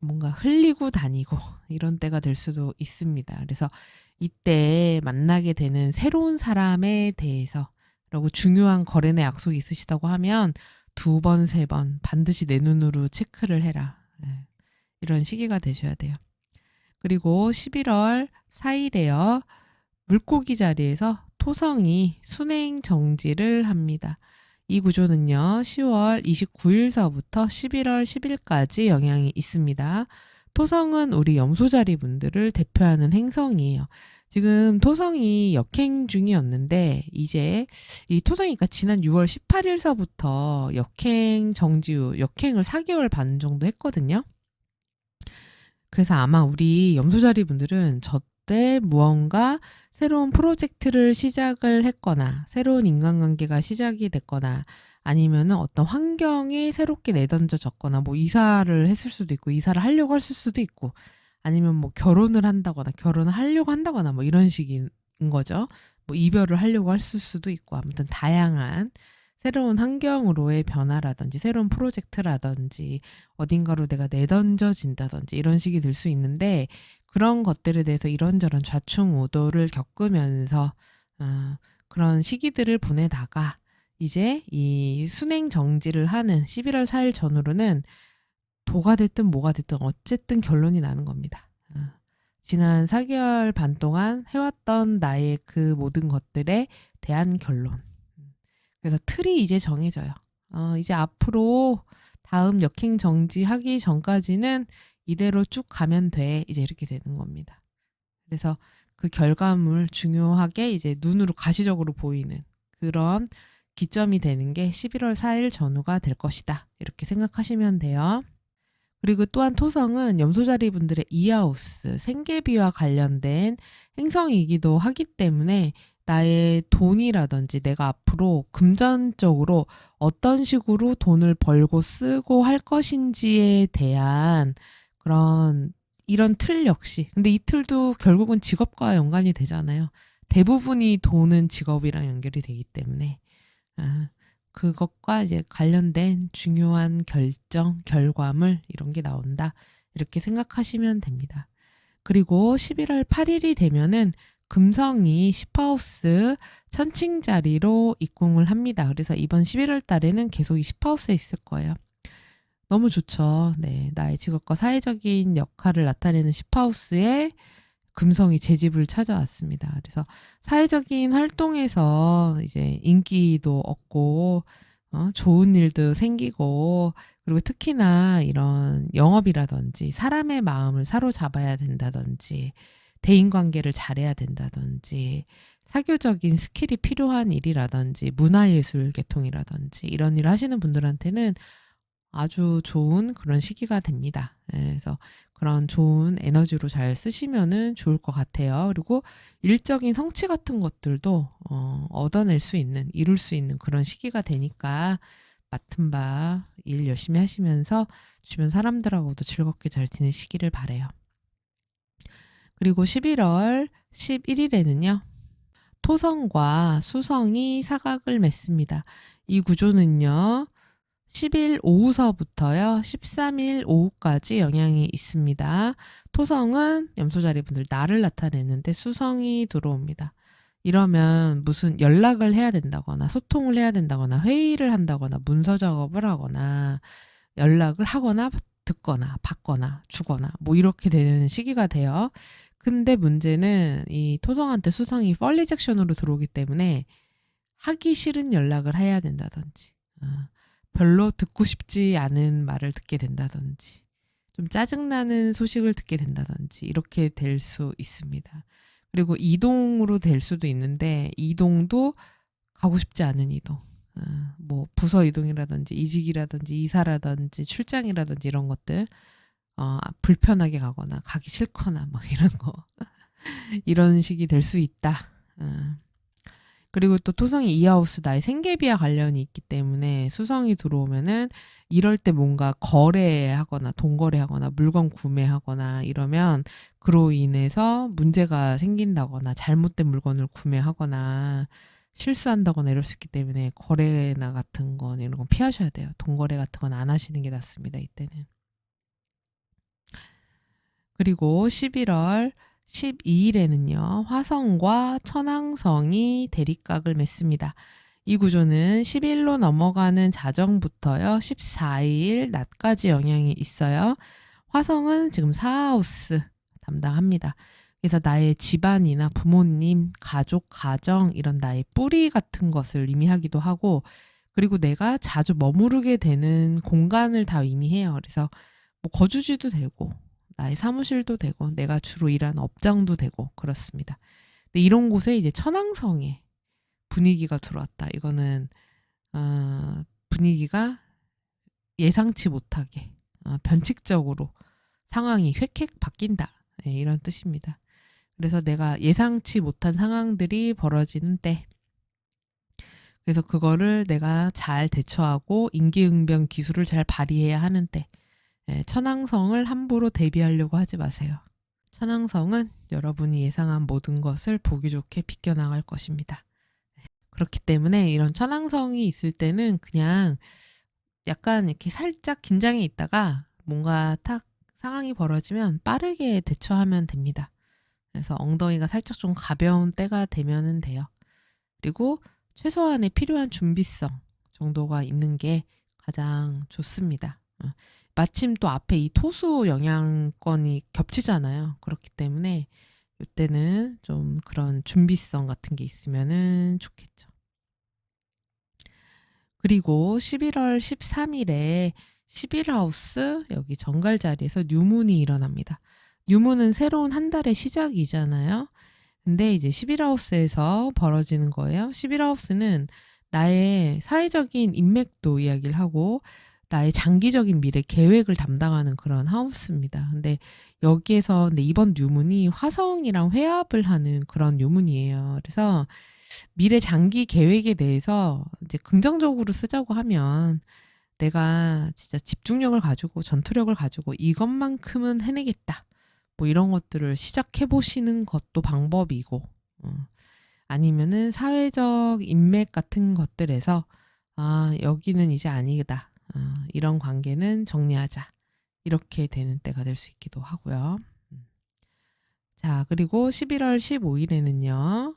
뭔가 흘리고 다니고 이런 때가 될 수도 있습니다. 그래서 이때 만나게 되는 새로운 사람에 대해서, 그리고 중요한 거래나 약속이 있으시다고 하면 2번, 3번 반드시 내 눈으로 체크를 해라. 이런 시기가 되셔야 돼요. 그리고 11월 4일에요. 물고기 자리에서 토성이 순행 정지를 합니다. 이 구조는요, 10월 29일서부터 11월 10일까지 영향이 있습니다. 토성은 우리 염소자리 분들을 대표하는 행성이에요. 지금 토성이 역행 중이었는데, 이제 이 토성이 지난 6월 18일서부터 역행 정지 후 역행을 4개월 반 정도 했거든요. 그래서 아마 우리 염소자리 분들은 저때 무언가 새로운 프로젝트를 시작을 했거나 새로운 인간관계가 시작이 됐거나 아니면 어떤 환경에 새롭게 내던져졌거나 뭐 이사를 했을 수도 있고 이사를 하려고 했을 수도 있고 아니면 뭐 결혼을 한다거나 결혼을 하려고 한다거나 뭐 이런 식인 거죠. 뭐 이별을 하려고 했을 수도 있고 아무튼 다양한 새로운 환경으로의 변화라든지 새로운 프로젝트라든지 어딘가로 내가 내던져진다든지 이런 식이 될 수 있는데, 그런 것들에 대해서 이런저런 좌충우돌을 겪으면서 그런 시기들을 보내다가 이제 이 순행 정지를 하는 11월 4일 전후로는 도가 됐든 뭐가 됐든 어쨌든 결론이 나는 겁니다. 지난 4개월 반 동안 해왔던 나의 그 모든 것들에 대한 결론. 그래서 틀이 이제 정해져요. 이제 앞으로 다음 역행 정지하기 전까지는 이대로 쭉 가면 돼. 이제 이렇게 되는 겁니다. 그래서 그 결과물 중요하게 이제 눈으로 가시적으로 보이는 그런 기점이 되는 게 11월 4일 전후가 될 것이다. 이렇게 생각하시면 돼요. 그리고 또한 토성은 염소자리 분들의 이하우스, 생계비와 관련된 행성이기도 하기 때문에 나의 돈이라든지 내가 앞으로 금전적으로 어떤 식으로 돈을 벌고 쓰고 할 것인지에 대한 그런 이런 틀 역시. 근데 이 틀도 결국은 직업과 연관이 되잖아요. 대부분이 돈은 직업이랑 연결이 되기 때문에. 아, 그것과 이제 관련된 중요한 결정, 결과물 이런 게 나온다. 이렇게 생각하시면 됩니다. 그리고 11월 8일이 되면은 금성이 10하우스 천칭 자리로 입궁을 합니다. 그래서 이번 11월 달에는 계속 이 10하우스에 있을 거예요. 너무 좋죠. 네, 나의 직업과 사회적인 역할을 나타내는 10하우스에 금성이 제 집을 찾아왔습니다. 그래서 사회적인 활동에서 이제 인기도 얻고, 좋은 일도 생기고, 그리고 특히나 이런 영업이라든지 사람의 마음을 사로잡아야 된다든지, 대인관계를 잘해야 된다든지, 사교적인 스킬이 필요한 일이라든지, 문화예술 계통이라든지, 이런 일을 하시는 분들한테는 아주 좋은 그런 시기가 됩니다. 그래서 그런 좋은 에너지로 잘 쓰시면은 좋을 것 같아요. 그리고 일적인 성취 같은 것들도 얻어낼 수 있는, 이룰 수 있는 그런 시기가 되니까 맡은 바 일 열심히 하시면서 주변 사람들하고도 즐겁게 잘 지내시기를 바라요. 그리고 11월 11일에는요. 토성과 수성이 사각을 맺습니다. 이 구조는요. 10일 오후서부터요. 13일 오후까지 영향이 있습니다. 토성은 염소자리 분들 날을 나타내는데 수성이 들어옵니다. 이러면 무슨 연락을 해야 된다거나 소통을 해야 된다거나 회의를 한다거나 문서 작업을 하거나 연락을 하거나 듣거나 받거나 주거나 뭐 이렇게 되는 시기가 돼요. 근데 문제는 이 토성한테 수성이 펄리 잭션으로 들어오기 때문에 하기 싫은 연락을 해야 된다든지 별로 듣고 싶지 않은 말을 듣게 된다든지 좀 짜증나는 소식을 듣게 된다든지 이렇게 될 수 있습니다. 그리고 이동으로 될 수도 있는데 이동도 가고 싶지 않은 이동. 뭐 부서 이동이라든지 이직이라든지 이사라든지 출장이라든지 이런 것들 불편하게 가거나 가기 싫거나 막 이런 거 이런 식이 될 수 있다. 그리고 또 토성이 이하우스 나의 생계비와 관련이 있기 때문에 수성이 들어오면은 이럴 때 뭔가 거래하거나 돈거래하거나 물건 구매하거나 이러면 그로 인해서 문제가 생긴다거나 잘못된 물건을 구매하거나 실수한다거나 이럴 수 있기 때문에 거래나 같은 건 이런 건 피하셔야 돼요. 돈거래 같은 건 안 하시는 게 낫습니다. 이때는. 그리고 11월 12일에는요. 화성과 천왕성이 대립각을 맺습니다. 이 구조는 10일로 넘어가는 자정부터요. 14일 낮까지 영향이 있어요. 화성은 지금 4하우스 담당합니다. 그래서 나의 집안이나 부모님, 가족, 가정 이런 나의 뿌리 같은 것을 의미하기도 하고 그리고 내가 자주 머무르게 되는 공간을 다 의미해요. 그래서 뭐 거주지도 되고 나의 사무실도 되고 내가 주로 일하는 업장도 되고 그렇습니다. 근데 이런 곳에 이제 천왕성의 분위기가 들어왔다. 이거는 분위기가 예상치 못하게 변칙적으로 상황이 획획 바뀐다. 네, 이런 뜻입니다. 그래서 내가 예상치 못한 상황들이 벌어지는 때 그래서 그거를 내가 잘 대처하고 임기응변 기술을 잘 발휘해야 하는 때 천왕성을 함부로 대비하려고 하지 마세요. 천왕성은 여러분이 예상한 모든 것을 보기 좋게 비껴나갈 것입니다. 그렇기 때문에 이런 천왕성이 있을 때는 그냥 약간 이렇게 살짝 긴장해 있다가 뭔가 탁 상황이 벌어지면 빠르게 대처하면 됩니다. 그래서 엉덩이가 살짝 좀 가벼운 때가 되면은 돼요. 그리고 최소한의 필요한 준비성 정도가 있는 게 가장 좋습니다. 마침 또 앞에 이 토수 영향권이 겹치잖아요. 그렇기 때문에 이때는 좀 그런 준비성 같은 게 있으면은 좋겠죠. 그리고 11월 13일에 11하우스 여기 정갈 자리에서 뉴문이 일어납니다. 뉴문은 새로운 한 달의 시작이잖아요. 근데 이제 11하우스에서 벌어지는 거예요. 11하우스는 나의 사회적인 인맥도 이야기를 하고 나의 장기적인 미래 계획을 담당하는 그런 하우스입니다. 근데 여기에서 근데 이번 뉴문이 화성이랑 회합을 하는 그런 뉴문이에요. 그래서 미래 장기 계획에 대해서 이제 긍정적으로 쓰자고 하면 내가 진짜 집중력을 가지고 전투력을 가지고 이것만큼은 해내겠다. 뭐 이런 것들을 시작해 보시는 것도 방법이고, 아니면은 사회적 인맥 같은 것들에서 여기는 이제 아니다. 이런 관계는 정리하자. 이렇게 되는 때가 될 수 있기도 하고요. 자, 그리고 11월 15일에는요.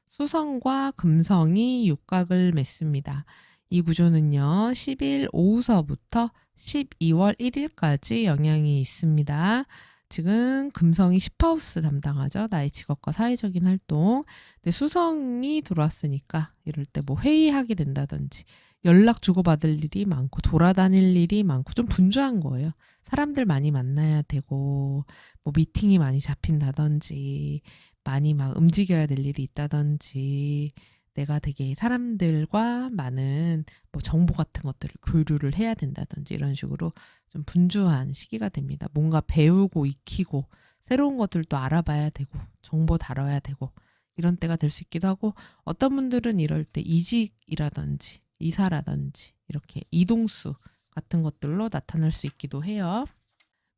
수성과 금성이 육각을 맺습니다. 이 구조는요. 10일 오후서부터 12월 1일까지 영향이 있습니다. 지금 금성이 10하우스 담당하죠. 나의 직업과 사회적인 활동. 근데 수성이 들어왔으니까 이럴 때 뭐 회의하게 된다든지 연락 주고받을 일이 많고 돌아다닐 일이 많고 좀 분주한 거예요. 사람들 많이 만나야 되고 뭐 미팅이 많이 잡힌다든지 많이 막 움직여야 될 일이 있다든지 내가 되게 사람들과 많은 뭐 정보 같은 것들을 교류를 해야 된다든지 이런 식으로 좀 분주한 시기가 됩니다. 뭔가 배우고 익히고 새로운 것들도 알아봐야 되고 정보 다뤄야 되고 이런 때가 될 수 있기도 하고 어떤 분들은 이럴 때 이직이라든지 이사라든지 이렇게 이동수 같은 것들로 나타날 수 있기도 해요.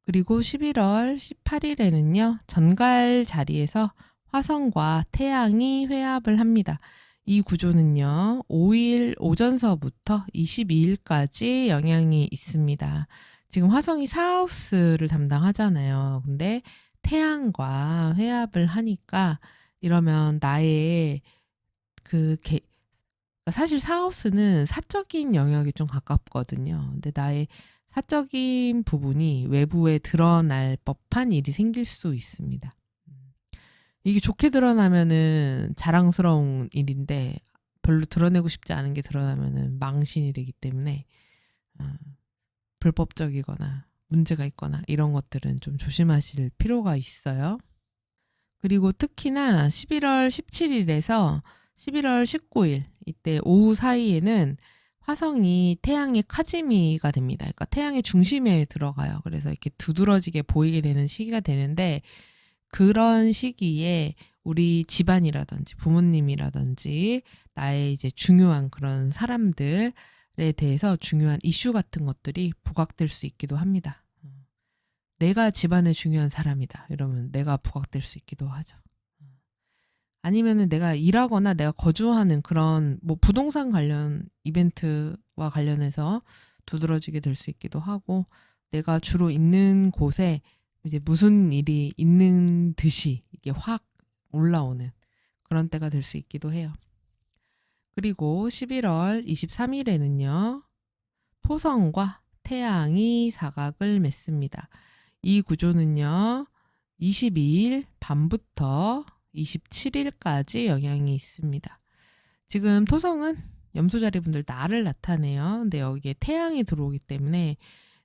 그리고 11월 18일에는요. 전갈 자리에서 화성과 태양이 회합을 합니다. 이 구조는요. 5일 오전서부터 22일까지 영향이 있습니다. 지금 화성이 4하우스를 담당하잖아요. 근데 태양과 회합을 하니까 이러면 나의 사실 4하우스는 사적인 영역이 좀 가깝거든요. 근데 나의 사적인 부분이 외부에 드러날 법한 일이 생길 수 있습니다. 이게 좋게 드러나면은 자랑스러운 일인데 별로 드러내고 싶지 않은 게 드러나면은 망신이 되기 때문에 불법적이거나 문제가 있거나 이런 것들은 좀 조심하실 필요가 있어요. 그리고 특히나 11월 17일에서 11월 19일 이때 오후 사이에는 화성이 태양의 카지미가 됩니다. 그러니까 태양의 중심에 들어가요. 그래서 이렇게 두드러지게 보이게 되는 시기가 되는데 그런 시기에 우리 집안이라든지 부모님이라든지 나의 이제 중요한 그런 사람들에 대해서 중요한 이슈 같은 것들이 부각될 수 있기도 합니다. 내가 집안의 중요한 사람이다. 이러면 내가 부각될 수 있기도 하죠. 아니면은 내가 일하거나 내가 거주하는 그런 뭐 부동산 관련 이벤트와 관련해서 두드러지게 될 수 있기도 하고 내가 주로 있는 곳에 이제 무슨 일이 있는 듯이 이게 확 올라오는 그런 때가 될 수 있기도 해요. 그리고 11월 23일에는요. 토성과 태양이 사각을 맺습니다. 이 구조는요. 22일 밤부터 27일까지 영향이 있습니다. 지금 토성은 염소자리 분들 나를 나타내요. 근데 여기에 태양이 들어오기 때문에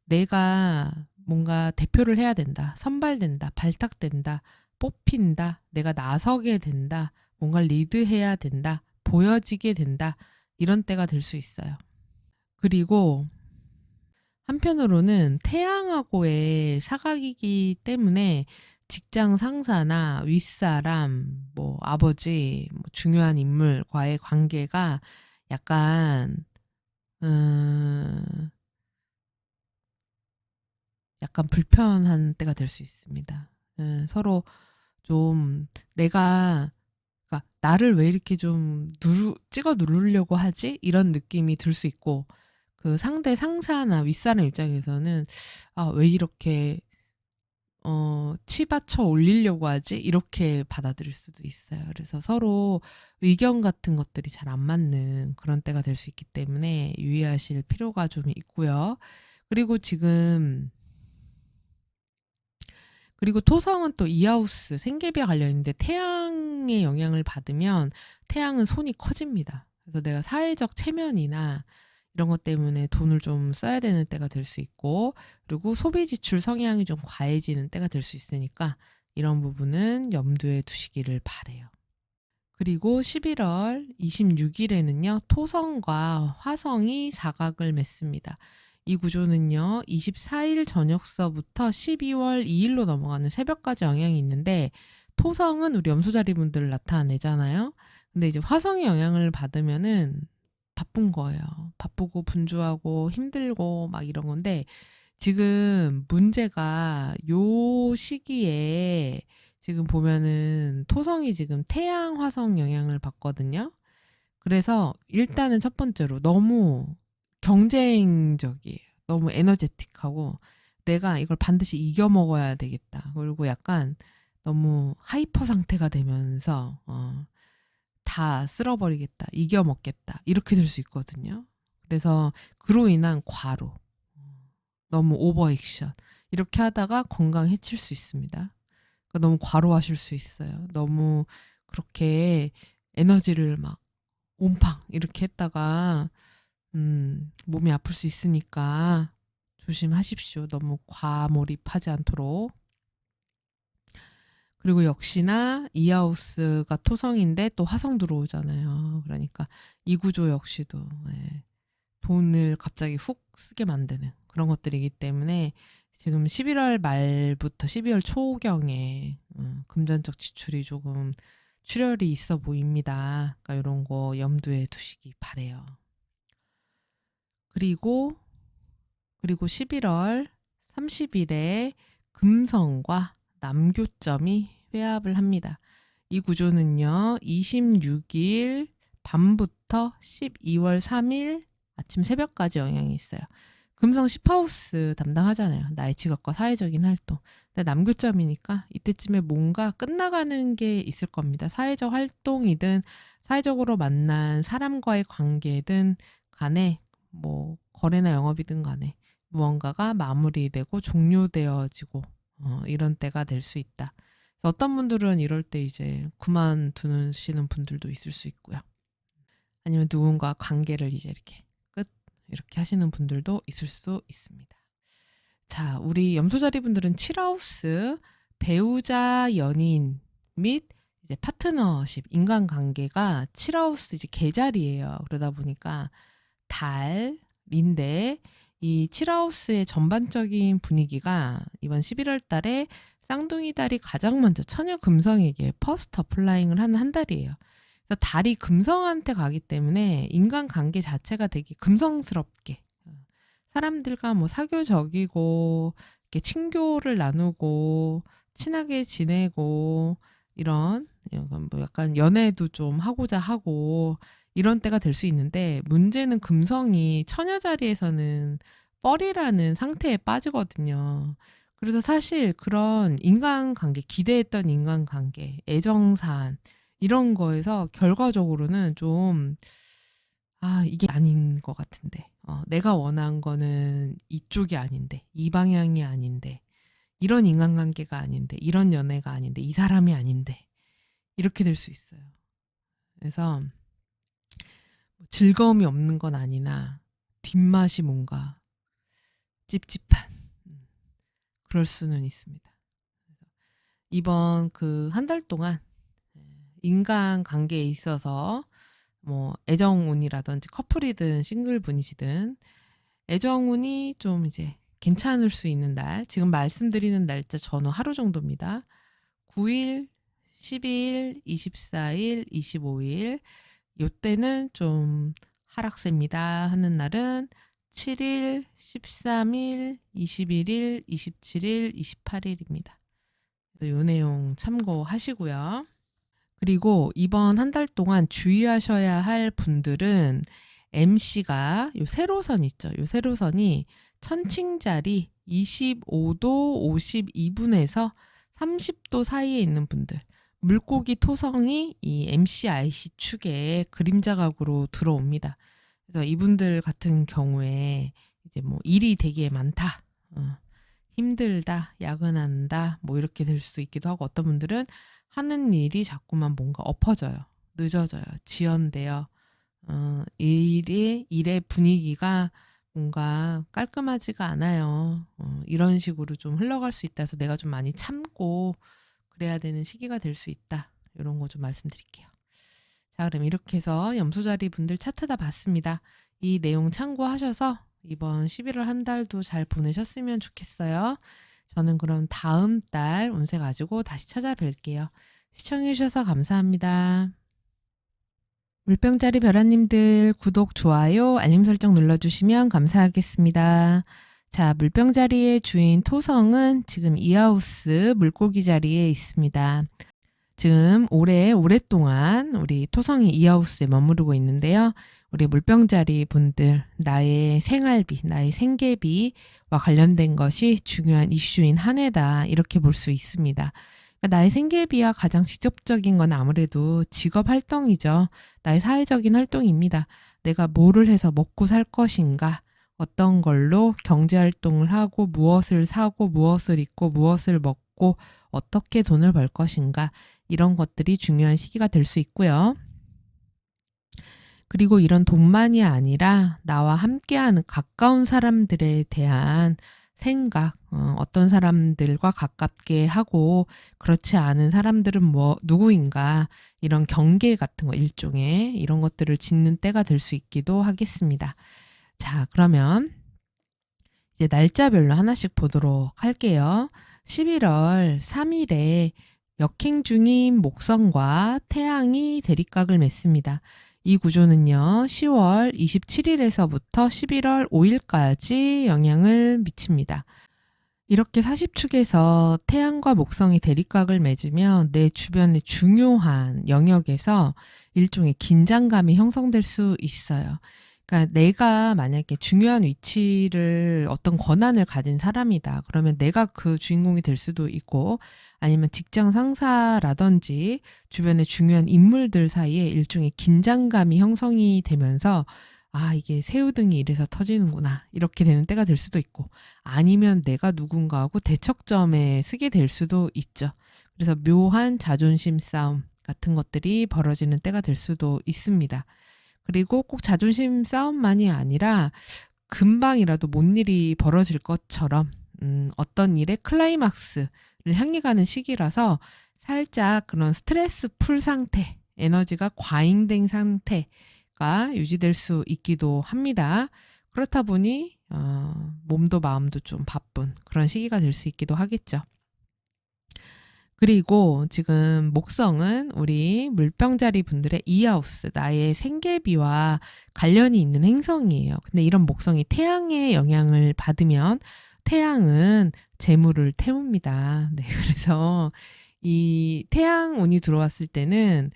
내가 뭔가 대표를 해야 된다. 선발된다. 발탁된다. 뽑힌다. 내가 나서게 된다. 뭔가 리드해야 된다. 보여지게 된다. 이런 때가 될 수 있어요. 그리고 한편으로는 태양하고의 사각이기 때문에 직장 상사나 윗사람, 뭐 아버지, 뭐 중요한 인물과의 관계가 약간 약간 불편한 때가 될 수 있습니다. 서로 좀 내가 그러니까 나를 왜 이렇게 좀 찍어 누르려고 하지? 이런 느낌이 들 수 있고 그 상대 상사나 윗사람 입장에서는 왜 이렇게 치받쳐 올리려고 하지? 이렇게 받아들일 수도 있어요. 그래서 서로 의견 같은 것들이 잘 안 맞는 그런 때가 될 수 있기 때문에 유의하실 필요가 좀 있고요. 그리고 토성은 또 이하우스 생계비와 관련 있는데 태양의 영향을 받으면 태양은 손이 커집니다. 그래서 내가 사회적 체면이나 이런 것 때문에 돈을 좀 써야 되는 때가 될 수 있고, 그리고 소비 지출 성향이 좀 과해지는 때가 될 수 있으니까 이런 부분은 염두에 두시기를 바래요. 그리고 11월 26일에는요, 토성과 화성이 사각을 맺습니다. 이 구조는요, 24일 저녁서부터 12월 2일로 넘어가는 새벽까지 영향이 있는데, 토성은 우리 염소자리분들을 나타내잖아요. 근데 이제 화성의 영향을 받으면은 바쁜 거예요. 바쁘고 분주하고 힘들고 막 이런 건데, 지금 문제가 요 시기에 지금 보면은 토성이 지금 태양 화성 영향을 받거든요. 그래서 일단은 첫 번째로 너무 경쟁적이에요. 너무 에너제틱하고 내가 이걸 반드시 이겨 먹어야 되겠다. 그리고 약간 너무 하이퍼 상태가 되면서 다 쓸어버리겠다. 이겨 먹겠다. 이렇게 될 수 있거든요. 그래서 그로 인한 과로, 너무 오버 액션 이렇게 하다가 건강 해칠 수 있습니다. 그러니까 너무 과로하실 수 있어요. 너무 그렇게 에너지를 막 온팡 이렇게 했다가 몸이 아플 수 있으니까 조심하십시오. 너무 과몰입하지 않도록. 그리고 역시나 이하우스가 토성인데 또 화성 들어오잖아요. 그러니까 이 구조 역시도 돈을 갑자기 훅 쓰게 만드는 그런 것들이기 때문에 지금 11월 말부터 12월 초경에 금전적 지출이 조금 출혈이 있어 보입니다. 그러니까 이런 거 염두에 두시기 바래요. 그리고 11월 30일에 금성과 남교점이 회합을 합니다. 이 구조는요, 26일 밤부터 12월 3일 아침 새벽까지 영향이 있어요. 금성 10하우스 담당하잖아요. 나의 직업과 사회적인 활동. 근데 남교점이니까 이때쯤에 뭔가 끝나가는 게 있을 겁니다. 사회적 활동이든 사회적으로 만난 사람과의 관계든 간에 뭐 거래나 영업이든 간에 무언가가 마무리되고 종료되어지고 이런 때가 될 수 있다. 그래서 어떤 분들은 이럴 때 이제 그만두시는 분들도 있을 수 있고요. 아니면 누군가 관계를 이제 이렇게 하시는 분들도 있을 수 있습니다. 자, 우리 염소자리 분들은 7하우스 배우자, 연인 및 이제 파트너십, 인간관계가 7하우스 이제 계자리예요. 그러다 보니까 달인데 이 7하우스의 전반적인 분위기가 이번 11월 달에 쌍둥이 달이 가장 먼저 처녀 금성에게 퍼스트 어플라잉을 하는 한 달이에요. 그래서 달이 금성한테 가기 때문에 인간관계 자체가 되게 금성스럽게 사람들과 뭐 사교적이고 이렇게 친교를 나누고 친하게 지내고 이런 뭐 약간 연애도 좀 하고자 하고 이런 때가 될 수 있는데 문제는 금성이 처녀 자리에서는 뻘이라는 상태에 빠지거든요. 그래서 사실 그런 인간관계, 기대했던 인간관계, 애정사안 이런 거에서 결과적으로는 좀 이게 아닌 것 같은데 내가 원한 거는 이쪽이 아닌데 이 방향이 아닌데 이런 인간관계가 아닌데 이런 연애가 아닌데 이 사람이 아닌데 이렇게 될 수 있어요. 그래서 즐거움이 없는 건 아니나 뒷맛이 뭔가 찝찝한 그럴 수는 있습니다. 이번 그 한 달 동안 인간관계에 있어서 뭐 애정운이라든지 커플이든 싱글분이시든 애정운이 좀 이제 괜찮을 수 있는 날, 지금 말씀드리는 날짜 전후 하루 정도입니다. 9일, 12일, 24일, 25일 요때는 좀 하락세입니다 하는 날은 7일, 13일, 21일, 27일, 28일입니다. 요 내용 참고하시고요. 그리고 이번 한 달 동안 주의하셔야 할 분들은 MC가 요 세로선 있죠. 요 세로선이 천칭자리 25도 52분에서 30도 사이에 있는 분들, 물고기 토성이 이 MCIC 축에 그림자각으로 들어옵니다. 그래서 이분들 같은 경우에 이제 뭐 일이 되게 많다, 힘들다, 야근한다, 뭐 이렇게 될 수 있기도 하고 어떤 분들은 하는 일이 자꾸만 뭔가 엎어져요. 늦어져요. 지연돼요. 일의 분위기가 뭔가 깔끔하지가 않아요. 이런 식으로 좀 흘러갈 수 있다 해서 내가 좀 많이 참고 그래야 되는 시기가 될 수 있다. 이런 거 좀 말씀드릴게요. 자, 그럼 이렇게 해서 염소자리 분들 차트 다 봤습니다. 이 내용 참고하셔서 이번 11월 한 달도 잘 보내셨으면 좋겠어요. 저는 그럼 다음 달 운세 가지고 다시 찾아뵐게요. 시청해주셔서 감사합니다. 물병자리 별아님들 구독, 좋아요, 알림 설정 눌러주시면 감사하겠습니다. 자, 물병자리의 주인 토성은 지금 이하우스 물고기 자리에 있습니다. 지금 오랫동안 우리 토성이 이하우스에 머무르고 있는데요. 우리 물병자리 분들, 나의 생활비, 나의 생계비와 관련된 것이 중요한 이슈인 한 해다. 이렇게 볼 수 있습니다. 그러니까 나의 생계비와 가장 직접적인 건 아무래도 직업 활동이죠. 나의 사회적인 활동입니다. 내가 뭐를 해서 먹고 살 것인가, 어떤 걸로 경제 활동을 하고 무엇을 사고 무엇을 입고 무엇을 먹고 어떻게 돈을 벌 것인가, 이런 것들이 중요한 시기가 될 수 있고요. 그리고 이런 돈만이 아니라 나와 함께하는 가까운 사람들에 대한 생각, 어떤 사람들과 가깝게 하고 그렇지 않은 사람들은 누구인가, 이런 경계 같은 거, 일종의 이런 것들을 짓는 때가 될 수 있기도 하겠습니다. 자, 그러면 이제 날짜별로 하나씩 보도록 할게요. 11월 3일에 역행 중인 목성과 태양이 대립각을 맺습니다. 이 구조는요, 10월 27일에서부터 11월 5일까지 영향을 미칩니다. 이렇게 40축에서 태양과 목성이 대립각을 맺으면 내 주변의 중요한 영역에서 일종의 긴장감이 형성될 수 있어요. 그러니까 내가 만약에 중요한 위치를, 어떤 권한을 가진 사람이다. 그러면 내가 그 주인공이 될 수도 있고, 아니면 직장 상사라든지 주변의 중요한 인물들 사이에 일종의 긴장감이 형성이 되면서 이게 새우등이 이래서 터지는구나, 이렇게 되는 때가 될 수도 있고, 아니면 내가 누군가하고 대척점에 서게 될 수도 있죠. 그래서 묘한 자존심 싸움 같은 것들이 벌어지는 때가 될 수도 있습니다. 그리고 꼭 자존심 싸움만이 아니라 금방이라도 뭔 일이 벌어질 것처럼 어떤 일의 클라이막스를 향해 가는 시기라서 살짝 그런 스트레스 풀 상태, 에너지가 과잉된 상태가 유지될 수 있기도 합니다. 그렇다 보니 몸도 마음도 좀 바쁜 그런 시기가 될 수 있기도 하겠죠. 그리고 지금 목성은 우리 물병자리 분들의 이하우스, 나의 생계비와 관련이 있는 행성이에요. 근데 이런 목성이 태양의 영향을 받으면 태양은 재물을 태웁니다. 네, 그래서 이 태양 운이 들어왔을 때는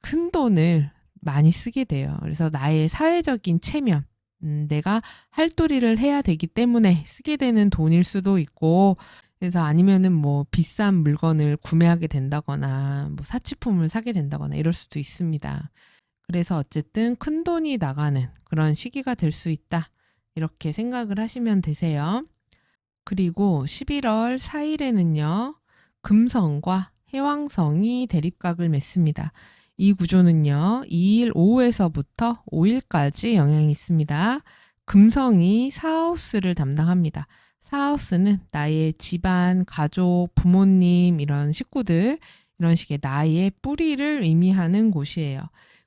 큰 돈을 많이 쓰게 돼요. 그래서 나의 사회적인 체면, 내가 할도리를 해야 되기 때문에 쓰게 되는 돈일 수도 있고, 그래서 아니면은 뭐 비싼 물건을 구매하게 된다거나 뭐 사치품을 사게 된다거나 이럴 수도 있습니다. 그래서 어쨌든 큰 돈이 나가는 그런 시기가 될 수 있다, 이렇게 생각을 하시면 되세요. 그리고 11월 4일에는요, 금성과 해왕성이 대립각을 맺습니다. 이 구조는요, 2일 오후에서부터 5일까지 영향이 있습니다. 금성이 사하우스를 담당합니다. 사하우스는 나의 집안, 가족, 부모님, 이런 식구들, 이런 식의 나의 뿌리를 의미하는 곳이에요.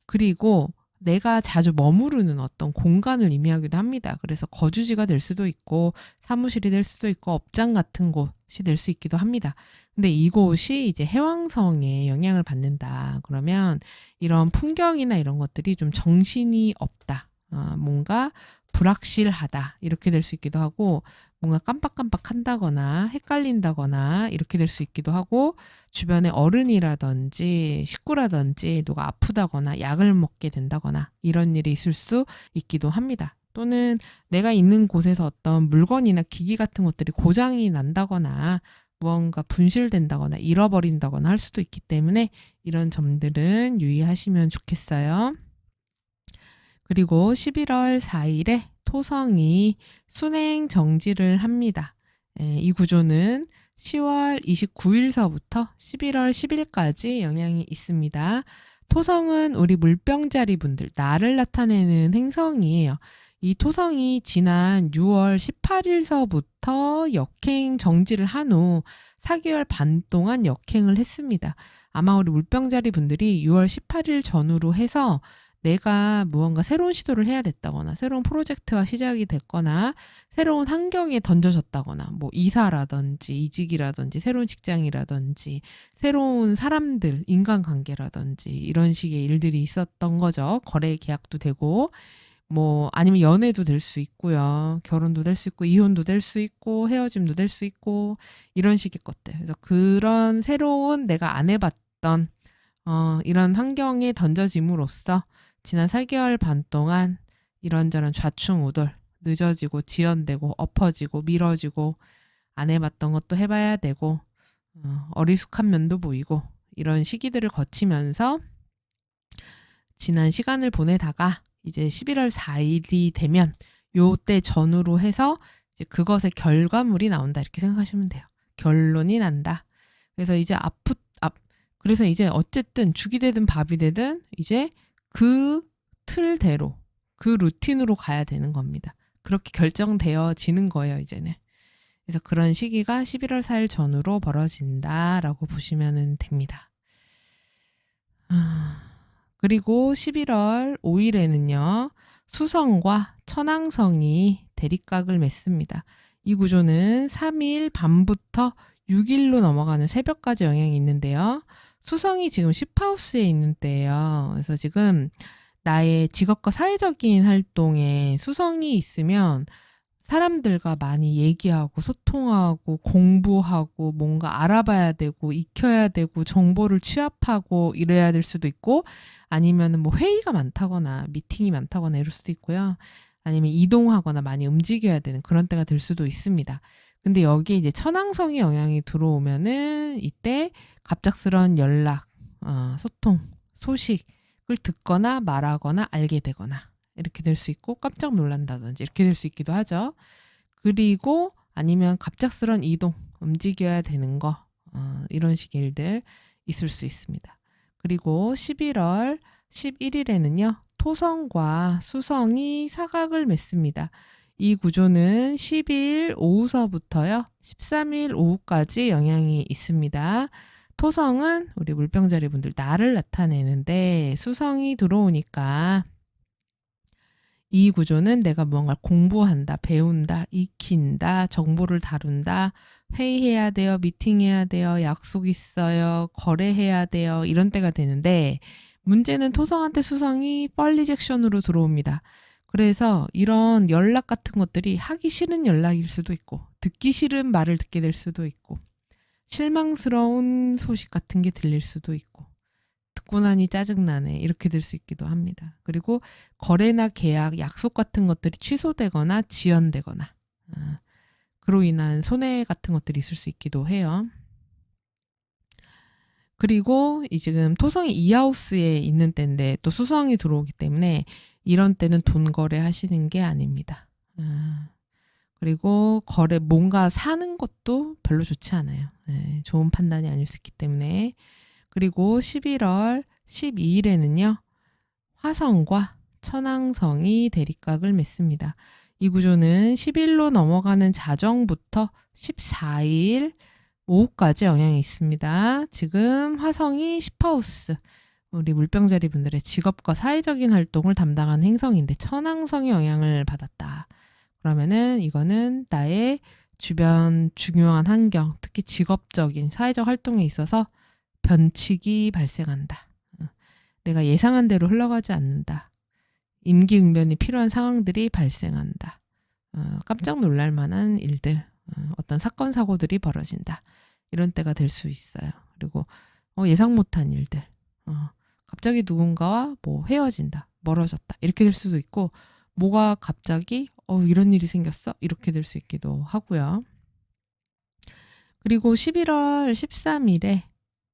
그리고 내가 자주 머무르는 어떤 공간을 의미하기도 합니다. 그래서 거주지가 될 수도 있고, 사무실이 될 수도 있고, 업장 같은 곳이 될 수 있기도 합니다. 근데 이곳이 이제 해왕성에 영향을 받는다. 그러면 이런 풍경이나 이런 것들이 좀 정신이 없다, 뭔가 불확실하다, 이렇게 될 수 있기도 하고, 뭔가 깜빡깜빡 한다거나 헷갈린다거나 이렇게 될 수 있기도 하고, 주변에 어른이라든지 식구라든지 누가 아프다거나 약을 먹게 된다거나 이런 일이 있을 수 있기도 합니다. 또는 내가 있는 곳에서 어떤 물건이나 기기 같은 것들이 고장이 난다거나 무언가 분실된다거나 잃어버린다거나 할 수도 있기 때문에 이런 점들은 유의하시면 좋겠어요. 그리고 11월 4일에 토성이 순행 정지를 합니다. 이 구조는 10월 29일서부터 11월 10일까지 영향이 있습니다. 토성은 우리 물병자리 분들, 나를 나타내는 행성이에요. 이 토성이 지난 6월 18일서부터 역행 정지를 한 후 4개월 반 동안 역행을 했습니다. 아마 우리 물병자리 분들이 6월 18일 전후로 해서 내가 무언가 새로운 시도를 해야 됐다거나 새로운 프로젝트가 시작이 됐거나 새로운 환경에 던져졌다거나 뭐 이사라든지 이직이라든지 새로운 직장이라든지 새로운 사람들, 인간관계라든지 이런 식의 일들이 있었던 거죠. 거래 계약도 되고 뭐 아니면 연애도 될 수 있고요. 결혼도 될 수 있고 이혼도 될 수 있고 헤어짐도 될 수 있고 이런 식의 것들. 그래서 그런 새로운 내가 안 해봤던 이런 환경에 던져짐으로써 지난 4개월 반 동안 이런저런 좌충우돌, 늦어지고 지연되고 엎어지고 미뤄지고 안 해봤던 것도 해봐야 되고 어리숙한 면도 보이고 이런 시기들을 거치면서 지난 시간을 보내다가 이제 11월 4일이 되면 요때 전후로 해서 이제 그것의 결과물이 나온다 이렇게 생각하시면 돼요. 결론이 난다. 그래서 이제 그래서 이제 어쨌든 죽이 되든 밥이 되든 이제 그 틀대로 그 루틴으로 가야 되는 겁니다. 그렇게 결정되어지는 거예요, 이제는. 그래서 그런 시기가 11월 4일 전후로 벌어진다라고 보시면 됩니다. 그리고 11월 5일에는요. 수성과 천왕성이 대립각을 맺습니다. 이 구조는 3일 밤부터 6일로 넘어가는 새벽까지 영향이 있는데요. 수성이 지금 10하우스에 있는 때예요. 그래서 지금 나의 직업과 사회적인 활동에 수성이 있으면 사람들과 많이 얘기하고 소통하고 공부하고 뭔가 알아봐야 되고 익혀야 되고 정보를 취합하고 이래야 될 수도 있고 아니면은 뭐 회의가 많다거나 미팅이 많다거나 이럴 수도 있고요. 아니면 이동하거나 많이 움직여야 되는 그런 때가 될 수도 있습니다. 근데 여기에 이제 천왕성의 영향이 들어오면은 이때 갑작스러운 연락, 소통, 소식을 듣거나 말하거나 알게 되거나 이렇게 될 수 있고 깜짝 놀란다든지 이렇게 될 수 있기도 하죠. 그리고 아니면 갑작스러운 이동, 움직여야 되는 거 이런 식의 일들 있을 수 있습니다. 그리고 11월 11일에는요. 토성과 수성이 사각을 맺습니다. 이 구조는 10일 오후서부터요. 13일 오후까지 영향이 있습니다. 토성은 우리 물병자리 분들 나를 나타내는데 수성이 들어오니까 이 구조는 내가 무언가를 공부한다, 배운다, 익힌다, 정보를 다룬다, 회의해야 돼요, 미팅해야 돼요, 약속 있어요, 거래해야 돼요, 이런 때가 되는데 문제는 토성한테 수성이 뻘리젝션으로 들어옵니다. 그래서 이런 연락 같은 것들이 하기 싫은 연락일 수도 있고 듣기 싫은 말을 듣게 될 수도 있고 실망스러운 소식 같은 게 들릴 수도 있고 듣고 나니 짜증나네 이렇게 될 수 있기도 합니다. 그리고 거래나 계약, 약속 같은 것들이 취소되거나 지연되거나 그로 인한 손해 같은 것들이 있을 수 있기도 해요. 그리고 지금 토성이 이하우스에 있는 때인데 또 수성이 들어오기 때문에 이런 때는 돈 거래 하시는 게 아닙니다. 그리고 뭔가 사는 것도 별로 좋지 않아요. 좋은 판단이 아닐 수 있기 때문에. 그리고 11월 12일에는요. 화성과 천왕성이 대립각을 맺습니다. 이 구조는 10일로 넘어가는 자정부터 14일 오후까지 영향이 있습니다. 지금 화성이 10하우스, 우리 물병자리 분들의 직업과 사회적인 활동을 담당하는 행성인데 천왕성의 영향을 받았다. 그러면은 이거는 나의 주변 중요한 환경, 특히 직업적인 사회적 활동에 있어서 변칙이 발생한다. 내가 예상한 대로 흘러가지 않는다. 임기응변이 필요한 상황들이 발생한다. 깜짝 놀랄 만한 일들, 어떤 사건 사고들이 벌어진다. 이런 때가 될 수 있어요. 그리고 예상 못한 일들, 갑자기 누군가와 뭐 헤어진다, 멀어졌다 이렇게 될 수도 있고 뭐가 갑자기 이런 일이 생겼어? 이렇게 될 수 있기도 하고요. 그리고 11월 13일에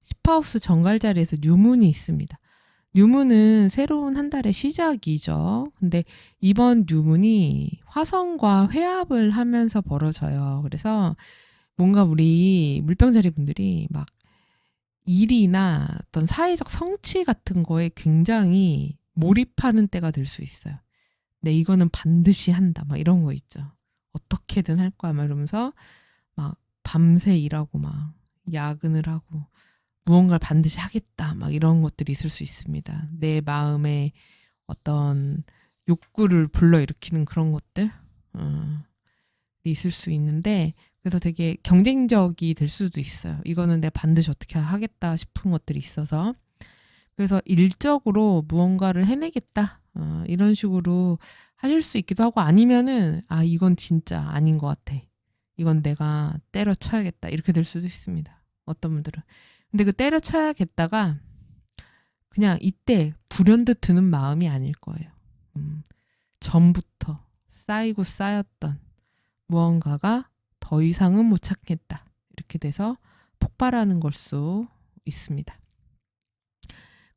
10하우스 정갈자리에서 뉴문이 있습니다. 뉴문은 새로운 한 달의 시작이죠. 근데 이번 뉴문이 화성과 회합을 하면서 벌어져요. 그래서 뭔가 우리 물병자리 분들이 막 일이나 어떤 사회적 성취 같은 거에 굉장히 몰입하는 때가 될 수 있어요. 네, 이거는 반드시 한다. 막 이런 거 있죠. 어떻게든 할 거야. 막 이러면서 막 밤새 일하고 막 야근을 하고 무언가를 반드시 하겠다. 막 이런 것들이 있을 수 있습니다. 내 마음에 어떤 욕구를 불러일으키는 그런 것들 있을 수 있는데, 그래서 되게 경쟁적이 될 수도 있어요. 이거는 내가 반드시 어떻게 하겠다 싶은 것들이 있어서. 그래서 일적으로 무언가를 해내겠다. 이런 식으로 하실 수 있기도 하고, 아니면은 이건 진짜 아닌 것 같아. 이건 내가 때려쳐야겠다. 이렇게 될 수도 있습니다. 어떤 분들은. 근데 그 때려쳐야겠다가 그냥 이때 불현듯 드는 마음이 아닐 거예요. 전부터 쌓이고 쌓였던 무언가가 더 이상은 못 찾겠다. 이렇게 돼서 폭발하는 걸 수 있습니다.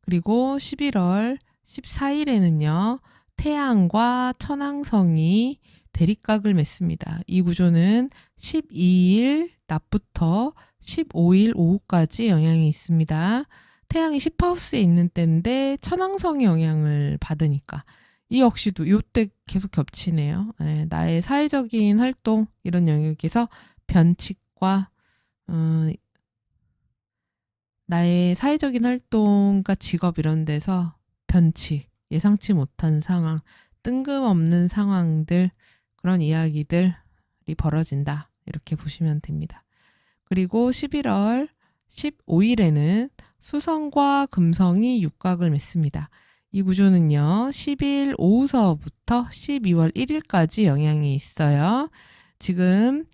그리고 11월 14일에는요. 태양과 천왕성이 대립각을 맺습니다. 이 구조는 12일 낮부터 15일 오후까지 영향이 있습니다. 태양이 10하우스에 있는 때인데 천왕성의 영향을 받으니까 이 역시도 이때 계속 겹치네요. 네, 나의 사회적인 활동 이런 영역에서 변칙과 나의 사회적인 활동과 직업 이런 데서 변칙, 예상치 못한 상황, 뜬금없는 상황들, 그런 이야기들이 벌어진다. 이렇게 보시면 됩니다. 그리고 11월 15일에는 수성과 금성이 육각을 맺습니다. 이 구조는요. 10일 오후서부터 12월 1일까지 영향이 있어요. 지금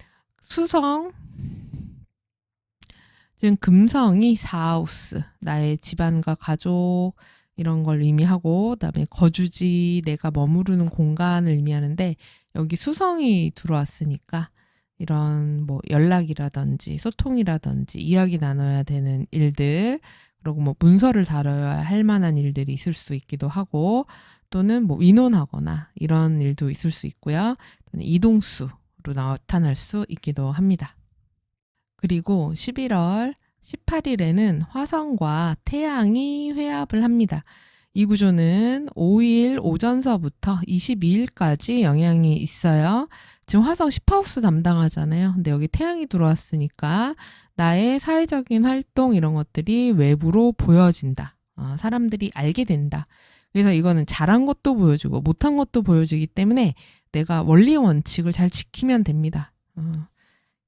금성이 4하우스, 나의 집안과 가족 이런 걸 의미하고, 그다음에 거주지, 내가 머무르는 공간을 의미하는데, 여기 수성이 들어왔으니까 이런 뭐 연락이라든지 소통이라든지 이야기 나눠야 되는 일들, 그리고 뭐 문서를 다뤄야 할 만한 일들이 있을 수 있기도 하고, 또는 뭐 의논하거나 이런 일도 있을 수 있고요. 또는 이동수로 나타날 수 있기도 합니다. 그리고 11월 18일에는 화성과 태양이 회합을 합니다. 이 구조는 5일 오전서부터 22일까지 영향이 있어요. 지금 화성 10하우스 담당하잖아요. 근데 여기 태양이 들어왔으니까 나의 사회적인 활동 이런 것들이 외부로 보여진다. 사람들이 알게 된다. 그래서 이거는 잘한 것도 보여주고 못한 것도 보여주기 때문에 내가 원리 원칙을 잘 지키면 됩니다.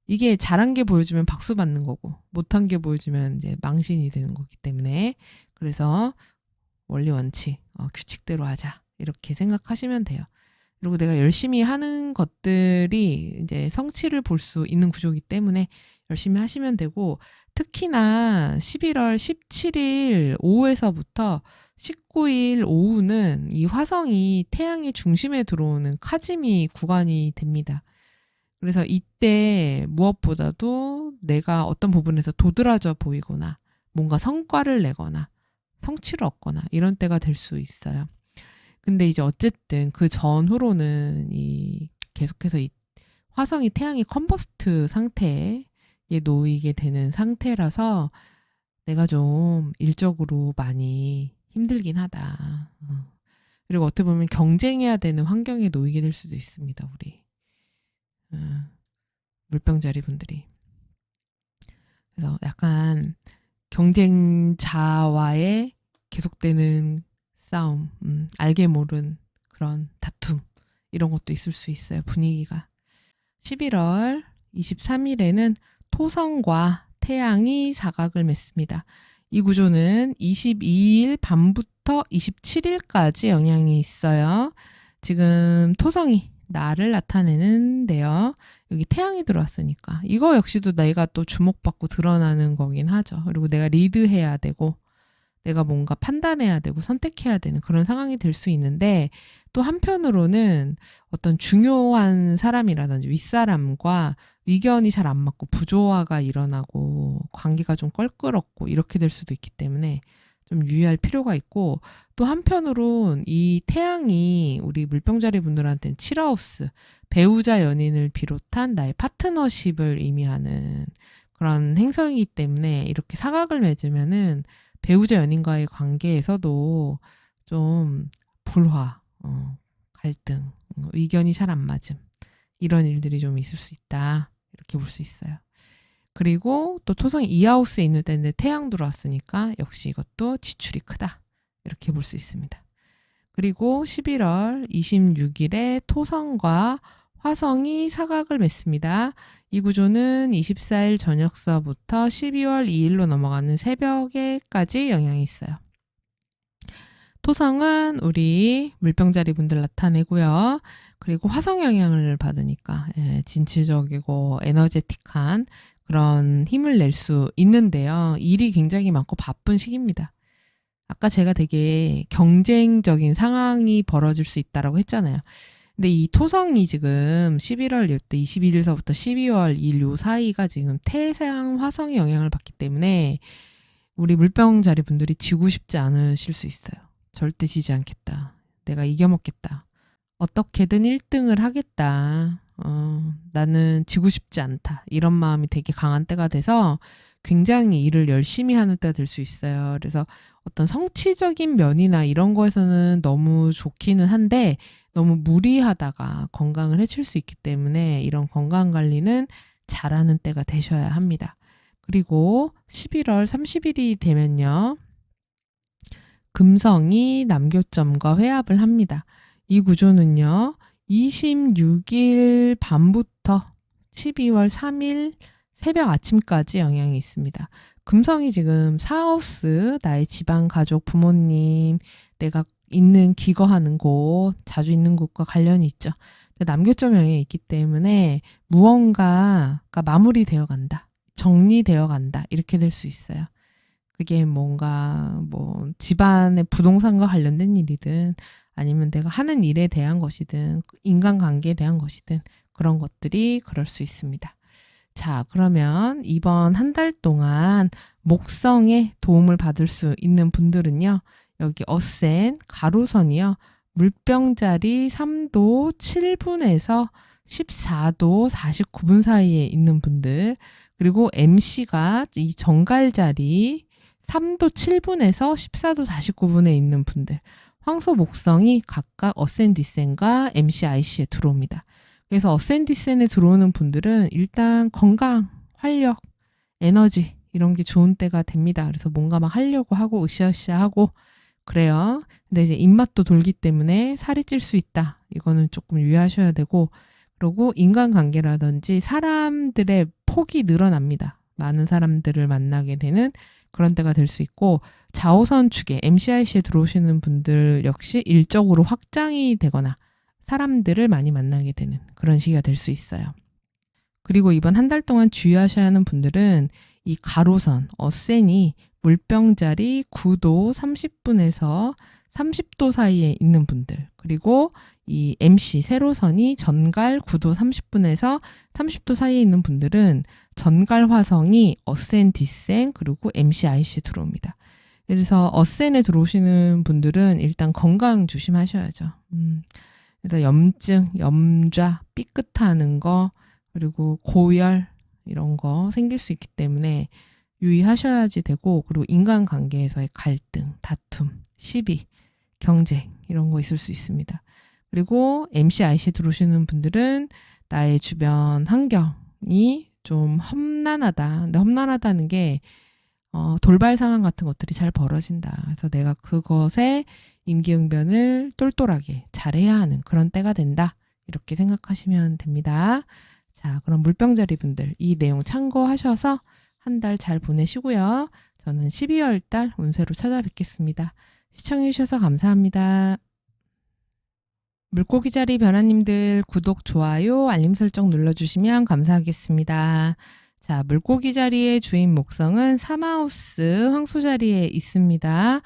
이게 잘한 게 보여주면 박수 받는 거고 못한 게 보여주면 이제 망신이 되는 거기 때문에, 그래서 원리 원칙, 규칙대로 하자 이렇게 생각하시면 돼요. 그리고 내가 열심히 하는 것들이 이제 성취를 볼 수 있는 구조이기 때문에 열심히 하시면 되고, 특히나 11월 17일 오후에서부터 19일 오후는 이 화성이 태양의 중심에 들어오는 카즈미 구간이 됩니다. 그래서 이때 무엇보다도 내가 어떤 부분에서 도드라져 보이거나 뭔가 성과를 내거나 성취를 얻거나 이런 때가 될 수 있어요. 근데 이제 어쨌든 그 전후로는 계속해서 이 화성이 태양의 컨버스트 상태에 놓이게 되는 상태라서 내가 좀 일적으로 많이 힘들긴 하다. 그리고 어떻게 보면 경쟁해야 되는 환경에 놓이게 될 수도 있습니다. 우리 물병자리 분들이. 그래서 약간 경쟁자와의 계속되는 싸움, 알게 모른 그런 다툼 이런 것도 있을 수 있어요. 분위기가. 11월 23일에는 토성과 태양이 사각을 맺습니다. 이 구조는 22일 밤부터 27일까지 영향이 있어요. 지금 토성이 나를 나타내는데요. 여기 태양이 들어왔으니까 이거 역시도 내가 또 주목받고 드러나는 거긴 하죠. 그리고 내가 리드해야 되고 내가 뭔가 판단해야 되고 선택해야 되는 그런 상황이 될 수 있는데, 또 한편으로는 어떤 중요한 사람이라든지 윗사람과 의견이 잘 안 맞고 부조화가 일어나고 관계가 좀 껄끄럽고 이렇게 될 수도 있기 때문에 좀 유의할 필요가 있고, 또 한편으론 이 태양이 우리 물병자리 분들한테는 7하우스, 배우자 연인을 비롯한 나의 파트너십을 의미하는 그런 행성이기 때문에 이렇게 사각을 맺으면은 배우자 연인과의 관계에서도 좀 불화, 갈등, 의견이 잘 안 맞음 이런 일들이 좀 있을 수 있다 이렇게 볼 수 있어요. 그리고 또 토성이 이하우스에 있는 때인데 태양 들어왔으니까 역시 이것도 지출이 크다 이렇게 볼 수 있습니다. 그리고 11월 26일에 토성과 화성이 사각을 맺습니다. 이 구조는 24일 저녁서부터 12월 2일로 넘어가는 새벽에까지 영향이 있어요. 토성은 우리 물병자리 분들 나타내고요. 그리고 화성 영향을 받으니까 진취적이고 에너제틱한 그런 힘을 낼 수 있는데요. 일이 굉장히 많고 바쁜 시기입니다. 아까 제가 되게 경쟁적인 상황이 벌어질 수 있다라고 했잖아요. 근데 이 토성이 지금 11월 21일서부터 12월 2일 요 사이가 지금 태양 화성의 영향을 받기 때문에 우리 물병자리 분들이 지고 싶지 않으실 수 있어요. 절대 지지 않겠다. 내가 이겨먹겠다. 어떻게든 1등을 하겠다. 나는 지고 싶지 않다. 이런 마음이 되게 강한 때가 돼서 굉장히 일을 열심히 하는 때가 될 수 있어요. 그래서 어떤 성취적인 면이나 이런 거에서는 너무 좋기는 한데 너무 무리하다가 건강을 해칠 수 있기 때문에 이런 건강관리는 잘하는 때가 되셔야 합니다. 그리고 11월 30일이 되면요. 금성이 남교점과 회합을 합니다. 이 구조는요. 26일 밤부터 12월 3일 새벽 아침까지 영향이 있습니다. 금성이 지금 사하우스, 나의 집안, 가족, 부모님, 내가 있는 기거하는 곳, 자주 있는 곳과 관련이 있죠. 남교점 영향이 있기 때문에 무언가가 마무리되어 간다. 정리되어 간다. 이렇게 될 수 있어요. 그게 뭔가 집안의 부동산과 관련된 일이든 아니면 내가 하는 일에 대한 것이든 인간관계에 대한 것이든 그런 것들이 그럴 수 있습니다. 자, 그러면 이번 한 달 동안 목성에 도움을 받을 수 있는 분들은요. 여기 어센 가로선이요. 물병자리 3도 7분에서 14도 49분 사이에 있는 분들, 그리고 MC가 이 정갈자리 3도 7분에서 14도 49분에 있는 분들, 황소 목성이 각각 어센 디센과 MC IC에 들어옵니다. 그래서 어센 디센에 들어오는 분들은 일단 건강, 활력, 에너지 이런 게 좋은 때가 됩니다. 그래서 뭔가 막 하려고 하고 으쌰으쌰하고 그래요. 근데 이제 입맛도 돌기 때문에 살이 찔 수 있다. 이거는 조금 유의하셔야 되고, 그리고 인간관계라든지 사람들의 폭이 늘어납니다. 많은 사람들을 만나게 되는 그런 때가 될 수 있고, 자오선 축에 MCIC에 들어오시는 분들 역시 일적으로 확장이 되거나 사람들을 많이 만나게 되는 그런 시기가 될 수 있어요. 그리고 이번 한 달 동안 주의하셔야 하는 분들은 이 가로선, 어센이 물병자리 9도 30분에서 30도 사이에 있는 분들, 그리고 이 MC 세로선이 전갈 9도 30분에서 30도 사이에 있는 분들은 전갈 화성이 어센, 디센, 그리고 MC IC에 들어옵니다. 그래서 어센에 들어오시는 분들은 일단 건강 조심하셔야죠. 그래서 염증, 염좌, 삐끗하는 거, 그리고 고열 이런 거 생길 수 있기 때문에 유의하셔야지 되고, 그리고 인간관계에서의 갈등, 다툼, 시비, 경쟁 이런 거 있을 수 있습니다. 그리고 MCIC에 들어오시는 분들은 나의 주변 환경이 좀 험난하다. 근데 험난하다는 게 돌발 상황 같은 것들이 잘 벌어진다. 그래서 내가 그것에 임기응변을 똘똘하게 잘해야 하는 그런 때가 된다. 이렇게 생각하시면 됩니다. 자, 그럼 물병자리 분들 이 내용 참고하셔서 한 달 잘 보내시고요. 저는 12월 달 운세로 찾아뵙겠습니다. 시청해주셔서 감사합니다. 물고기 자리 별아님들 구독, 좋아요, 알림 설정 눌러주시면 감사하겠습니다. 자, 물고기 자리의 주인 목성은 삼하우스 황소 자리에 있습니다.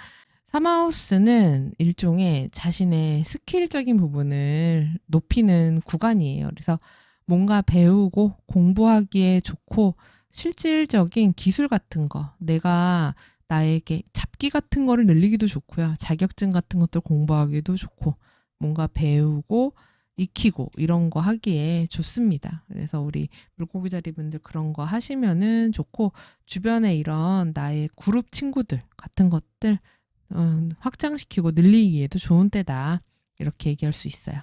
삼하우스는 일종의 자신의 스킬적인 부분을 높이는 구간이에요. 그래서 뭔가 배우고 공부하기에 좋고 실질적인 기술 같은 거, 내가 나에게 잡기 같은 거를 늘리기도 좋고요. 자격증 같은 것들 공부하기도 좋고, 뭔가 배우고 익히고 이런 거 하기에 좋습니다. 그래서 우리 물고기 자리 분들 그런 거 하시면은 좋고, 주변에 이런 나의 그룹 친구들 같은 것들 확장시키고 늘리기에도 좋은 때다. 이렇게 얘기할 수 있어요.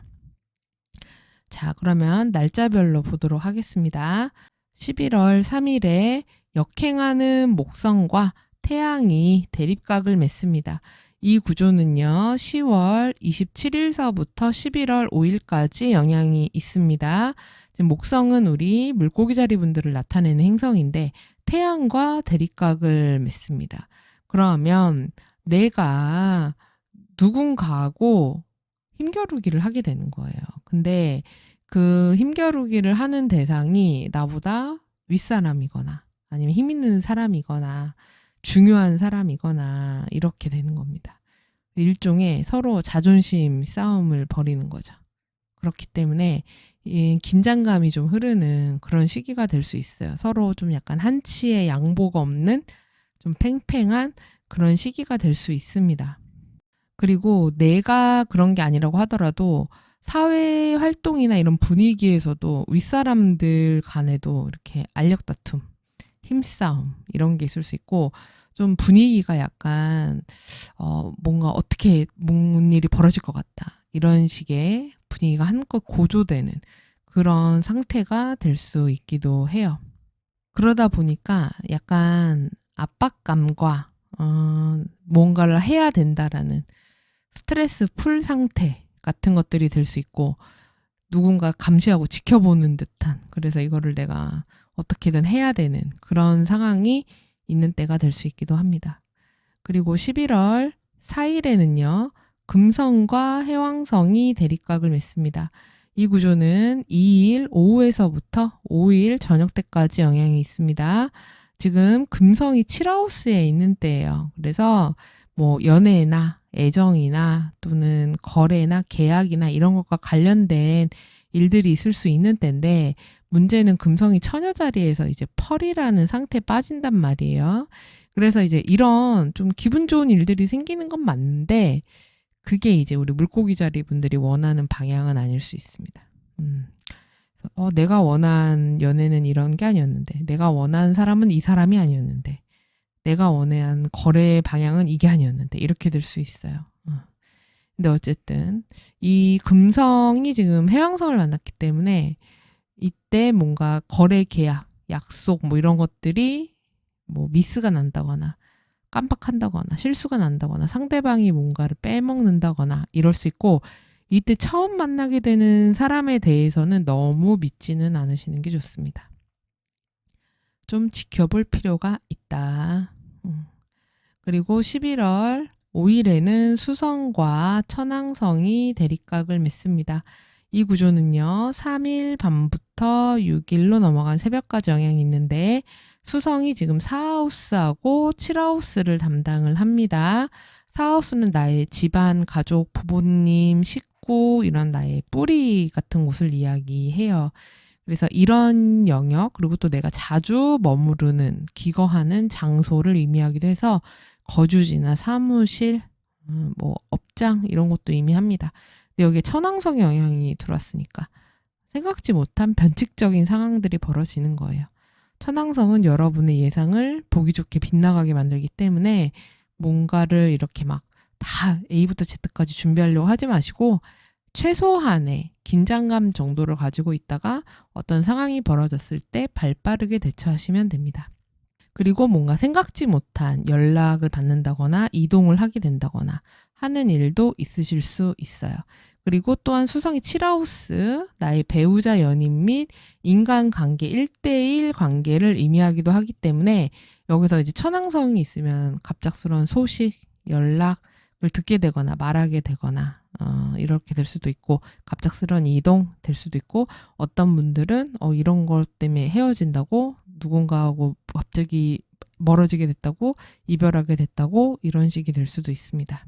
자, 그러면 날짜별로 보도록 하겠습니다. 11월 3일에 역행하는 목성과 태양이 대립각을 맺습니다. 이 구조는요, 10월 27일서부터 11월 5일까지 영향이 있습니다. 지금 목성은 우리 물고기 자리 분들을 나타내는 행성인데 태양과 대립각을 맺습니다. 그러면 내가 누군가하고 힘겨루기를 하게 되는 거예요. 근데 그 힘겨루기를 하는 대상이 나보다 윗사람이거나 아니면 힘 있는 사람이거나 중요한 사람이거나 이렇게 되는 겁니다. 일종의 서로 자존심 싸움을 벌이는 거죠. 그렇기 때문에 이 긴장감이 좀 흐르는 그런 시기가 될 수 있어요. 서로 좀 약간 한치의 양보가 없는 좀 팽팽한 그런 시기가 될 수 있습니다. 그리고 내가 그런 게 아니라고 하더라도 사회 활동이나 이런 분위기에서도 윗사람들 간에도 이렇게 알력 다툼, 힘싸움 이런 게 있을 수 있고, 좀 분위기가 약간 뭔가 어떻게 뭔 일이 벌어질 것 같다, 이런 식의 분위기가 한껏 고조되는 그런 상태가 될 수 있기도 해요. 그러다 보니까 약간 압박감과 뭔가를 해야 된다라는 스트레스 풀 상태 같은 것들이 될 수 있고, 누군가 감시하고 지켜보는 듯한, 그래서 이거를 내가 어떻게든 해야 되는 그런 상황이 있는 때가 될 수 있기도 합니다. 그리고 11월 4일에는요, 금성과 해왕성이 대립각을 맺습니다. 이 구조는 2일 오후에서부터 5일 저녁 때까지 영향이 있습니다. 지금 금성이 7하우스에 있는 때예요. 그래서 뭐 연애나 애정이나 또는 거래나 계약이나 이런 것과 관련된 일들이 있을 수 있는 때인데, 문제는 금성이 처녀 자리에서 이제 펄이라는 상태에 빠진단 말이에요. 그래서 이제 이런 좀 기분 좋은 일들이 생기는 건 맞는데, 그게 이제 우리 물고기 자리 분들이 원하는 방향은 아닐 수 있습니다. 내가 원한 연애는 이런 게 아니었는데, 내가 원하는 사람은 이 사람이 아니었는데, 내가 원한 거래 방향은 이게 아니었는데, 이렇게 될 수 있어요. 근데 어쨌든 이 금성이 지금 해왕성을 만났기 때문에 이때 뭔가 거래 계약, 약속 뭐 이런 것들이 뭐 미스가 난다거나 깜빡한다거나 실수가 난다거나 상대방이 뭔가를 빼먹는다거나 이럴 수 있고, 이때 처음 만나게 되는 사람에 대해서는 너무 믿지는 않으시는 게 좋습니다. 좀 지켜볼 필요가 있다. 그리고 11월 5일에는 수성과 천왕성이 대립각을 맺습니다. 이 구조는요, 3일 밤부터 6일로 넘어간 새벽까지 영향이 있는데, 수성이 지금 4하우스하고 7하우스를 담당을 합니다. 4하우스는 나의 집안, 가족, 부모님, 식구, 이런 나의 뿌리 같은 곳을 이야기해요. 그래서 이런 영역, 그리고 또 내가 자주 머무르는, 기거하는 장소를 의미하기도 해서 거주지나 사무실, 뭐 업장 이런 것도 의미합니다. 근데 여기에 천왕성의 영향이 들어왔으니까 생각지 못한 변칙적인 상황들이 벌어지는 거예요. 천왕성은 여러분의 예상을 보기 좋게 빗나가게 만들기 때문에 뭔가를 이렇게 막 다 A부터 Z까지 준비하려고 하지 마시고, 최소한의 긴장감 정도를 가지고 있다가 어떤 상황이 벌어졌을 때 발빠르게 대처하시면 됩니다. 그리고 뭔가 생각지 못한 연락을 받는다거나 이동을 하게 된다거나 하는 일도 있으실 수 있어요. 그리고 또한 수성이 7하우스, 나의 배우자 연인 및 인간관계, 1대1 관계를 의미하기도 하기 때문에 여기서 이제 천왕성이 있으면 갑작스러운 소식, 연락을 듣게 되거나 말하게 되거나 이렇게 될 수도 있고, 갑작스러운 이동 될 수도 있고, 어떤 분들은 이런 것 때문에 헤어진다고, 누군가하고 갑자기 멀어지게 됐다고, 이별하게 됐다고, 이런 식이 될 수도 있습니다.